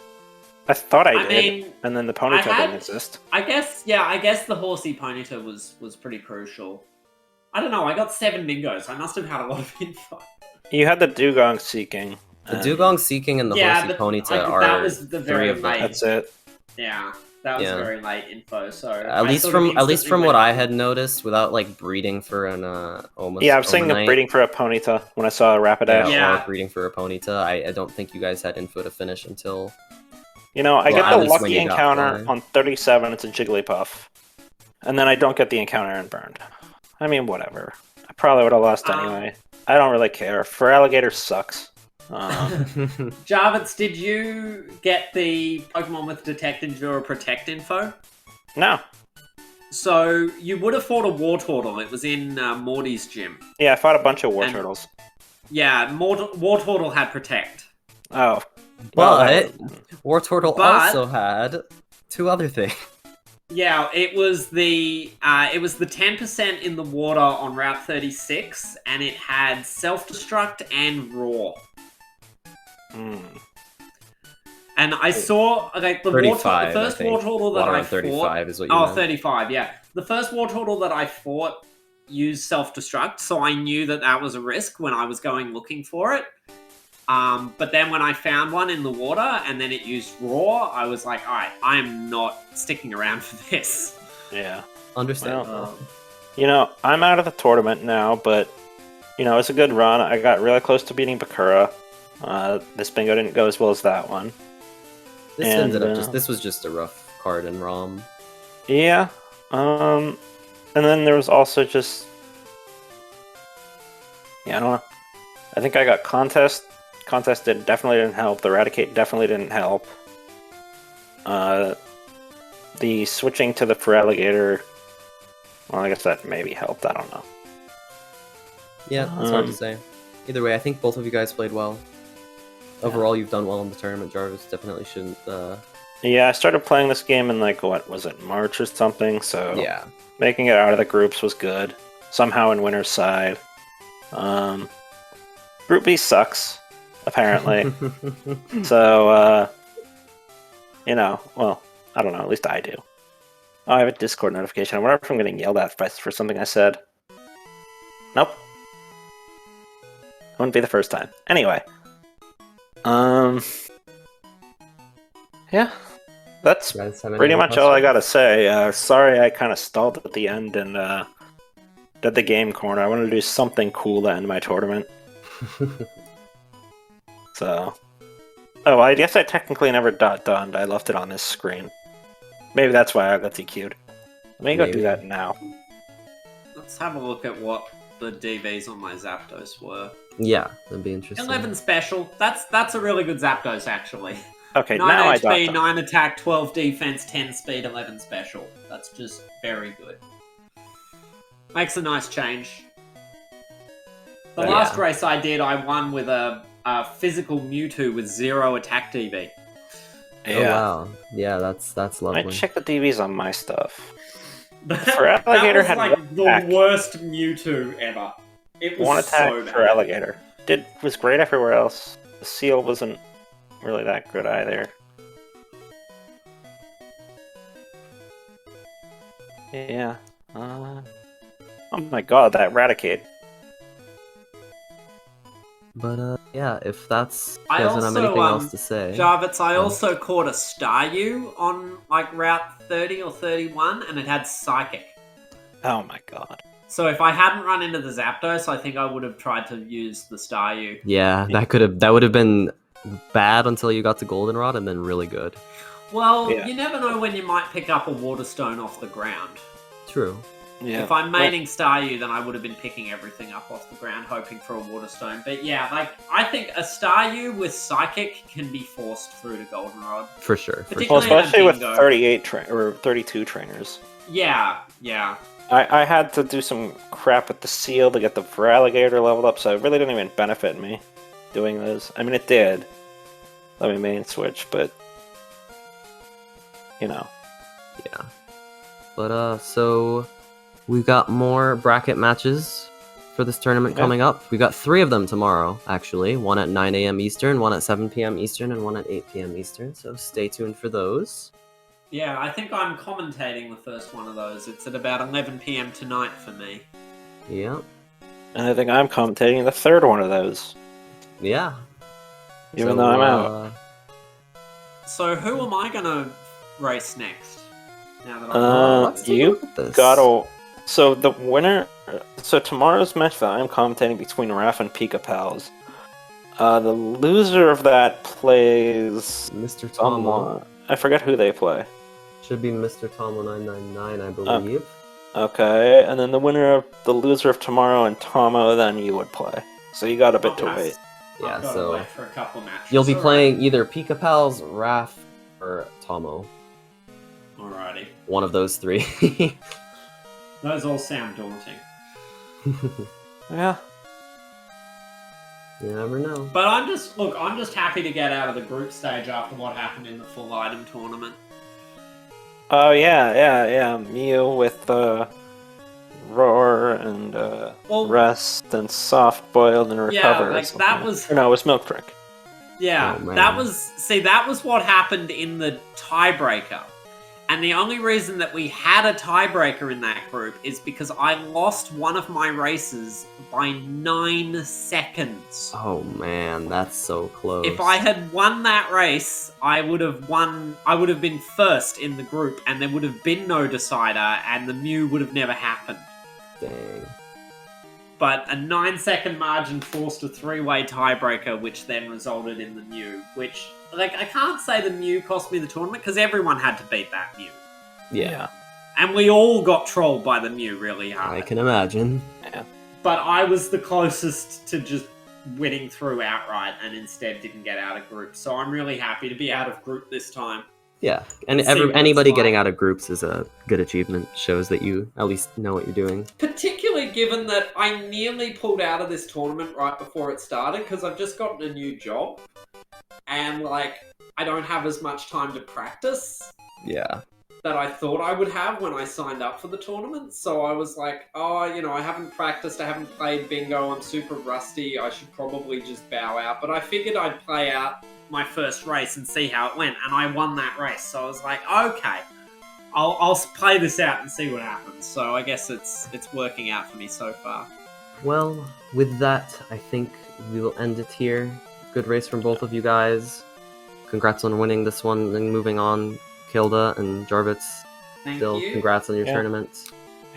I thought I did, and then the Ponyta didn't exist. I guess the Horsey Ponyta was pretty crucial. I don't know, I got 7 bingos. I must have had a lot of info. You had the Dugong Seeking. The Dugong Seeking and the Horsey Ponyta are that was the very 3 of them. That's it. Yeah. That was Yeah. very late info. So At least from what I had noticed, without like breeding for an almost. Yeah, I was thinking of overnight, breeding for a Ponyta when I saw a Rapidash. Yeah. or breeding for a Ponyta. I don't think you guys had info to finish until. You know, I Well, get at the least when lucky you got encounter flying. on 37, it's a Jigglypuff. And then I don't get the encounter in Burned. I mean, whatever. I probably would have lost anyway. I don't really care. For Alligator sucks. Jarvitz, did you get the Pokemon with Detect, Endure, Protect info? No. So you would have fought a Wartortle. It was in Morty's gym. Yeah, I fought a bunch of And- Wartortles. Yeah, Wartortle had Protect. Oh. But Wartortle But- also had two other things. Yeah, it was the 10% in the water on Route 36, and it had Self-Destruct and Roar. And I saw like the 35, first I think. Wartortle that Water I on 35 fought. is what you Oh, meant. 35, yeah. The first Wartortle that I fought used Self-Destruct, so I knew that that was a risk when I was going looking for it. But then when I found one in the water and then it used Roar, I was like, alright, I am not sticking around for this. Yeah. Understandable. You know, I'm out of the tournament now, but, you know, it's a good run. I got really close to beating Bakura. This bingo didn't go as well as that one. This and, ended up this was just a rough card in ROM. Yeah. And then there was also just... Yeah, I don't know. I think I got Contest. Contest definitely didn't help. The Eradicate definitely didn't help. The switching to the Feraligatr... Well, I guess that maybe helped. I don't know. Yeah, it's hard to say. Either way, I think both of you guys played well. Overall, you've done well in the tournament. Jarvis definitely shouldn't. Yeah, I started playing this game in, like, what was it, March or something, so Yeah. making it out of the groups was good. Somehow in winner's side. Group B sucks, apparently. So, you know, well, I don't know, at least I do. Oh, I have a Discord notification. I wonder if I'm getting yelled at for something I said. Nope. Wouldn't be the first time. Anyway. Yeah. That's You guys have any pretty other much all I questions? gotta say. Sorry I kind of stalled at the end and did the game corner. I wanted to do something cool to end my tournament. So... Oh, I guess I technically never done. I left it on this screen. Maybe that's why I got DQ'd. Let me go do Maybe. that now. Let's have a look at what the DVs on my Zapdos were. Yeah, that'd be interesting. 11 special. That's a really good Zapdos, actually. Okay, 9 now I got HP, them. 9 attack, 12 defense, 10 speed, 11 special. That's just very good. Makes a nice change. The Yeah. last race I did, I won with a physical Mewtwo with 0 attack DV. Oh wow, yeah, that's I lovely. checked the DVs on my stuff. That Alligator was had like one the attack. worst Mewtwo ever. It was One attack so bad. for Alligator. Was great everywhere else. The Seal wasn't really that good either. Yeah. Oh my god, that Eradicate. But yeah, if that's I doesn't have also, anything else to say. Jarvitz, I also caught a Staryu on like Route 30 or 31, and it had Psychic. Oh my god. So if I hadn't run into the Zapdos, I think I would have tried to use the Staryu. Yeah, that would have been bad until you got to Goldenrod, and then really good. Well, Yeah. you never know when you might pick up a Water Stone off the ground. True. Yeah. If I'm maining Staryu, then I would have been picking everything up off the ground, hoping for a Water Stone. But yeah, like, I think a Staryu with Psychic can be forced through to Goldenrod. For sure. For Particularly- sure. Well, especially with Bingo. 38 or 32 trainers. Yeah, yeah. I had to do some crap with the Seal to get the Feraligatr leveled up, so it really didn't even benefit me doing those. I mean, it did. Let me main switch, but... You know. Yeah. But so we've got more bracket matches for this tournament Okay. coming up. We got 3 of them tomorrow, actually. One at 9 a.m. Eastern, one at 7 p.m. Eastern, and one at 8 p.m. Eastern. So stay tuned for those. Yeah, I think I'm commentating the first one of those. It's at about 11 p.m. tonight for me. Yeah. And I think I'm commentating the third one of those. Yeah. Even though I'm out. So who am I gonna race next? Now that let's take a You look at this. gotta. So the winner. So tomorrow's match that I'm commentating between Raph and Pika Pals. The loser of that plays Mr. Tomo. someone. I forget who they play. Should be Mr. Tomo 999, I believe. Okay, and then the loser of tomorrow and Tomo, then you would play. So you got a bit to Okay. wait. Yeah, I've got to so wait for a couple matches. you'll be Alright. playing either Pika Pals, Raph, or Tomo. Alrighty. One of those three. Those all sound daunting. Yeah. You never know. But I'm just happy to get out of the group stage after what happened in the full item tournament. Oh yeah. Mew with Roar and Rest and Soft Boiled and Recover. Yeah, or like something. that was. Or no, it was Milk Drink. Yeah, Oh, man. that was what happened in the tiebreaker. And the only reason that we had a tiebreaker in that group is because I lost one of my races by 9 seconds. Oh man, that's so close. If I had won that race, I would have been first in the group, and there would have been no decider, and the Mew would have never happened. Dang. But a 9-second margin forced a 3-way tiebreaker, which then resulted in the Mew. Which, like, I can't say the Mew cost me the tournament, because everyone had to beat that Mew. Yeah, And we all got trolled by the Mew really hard. I can imagine. But I was the closest to just winning through outright, and instead didn't get out of group. So I'm really happy to be out of group this time. Yeah, and See what it's anybody like. getting out of groups is a good achievement. Shows that you at least know what you're doing. Particularly given that I nearly pulled out of this tournament right before it started, because I've just gotten a new job. And, like, I don't have as much time to practice Yeah. that I thought I would have when I signed up for the tournament. So I was like, oh, I haven't practiced, I haven't played bingo, I'm super rusty, I should probably just bow out. But I figured I'd play out my first race and see how it went, and I won that race. So I was like, okay, I'll play this out and see what happens. So I guess it's working out for me so far. Well, with that, I think we will end it here. Good race from both of you guys. Congrats on winning this one and moving on. Kilda and Jarvitz, Thank still you. congrats on your tournament.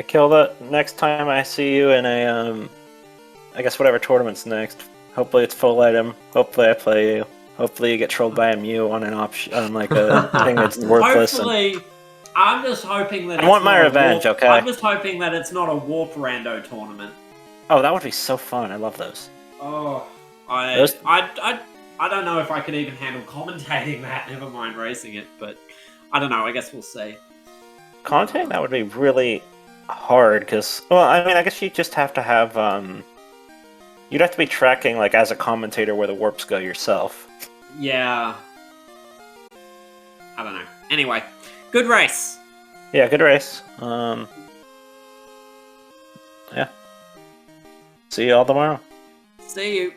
Kilda, next time I see you in a, I guess whatever tournament's next, hopefully it's full item, hopefully I play you, hopefully you get trolled by a Mew on an option, on like a thing that's worthless. Hopefully, I'm just hoping that I want my revenge, okay? I'm just hoping that it's not a Warp Rando tournament. Oh, that would be so fun, I love those. Oh, I don't know if I could even handle commentating that, never mind racing it, but I don't know, I guess we'll see. Commentating, that would be really hard, because, well, I mean, I guess you just have to have, you'd have to be tracking, like, as a commentator where the warps go yourself. Yeah. I don't know. Anyway, good race. Yeah, good race. Yeah. See you all tomorrow. See you.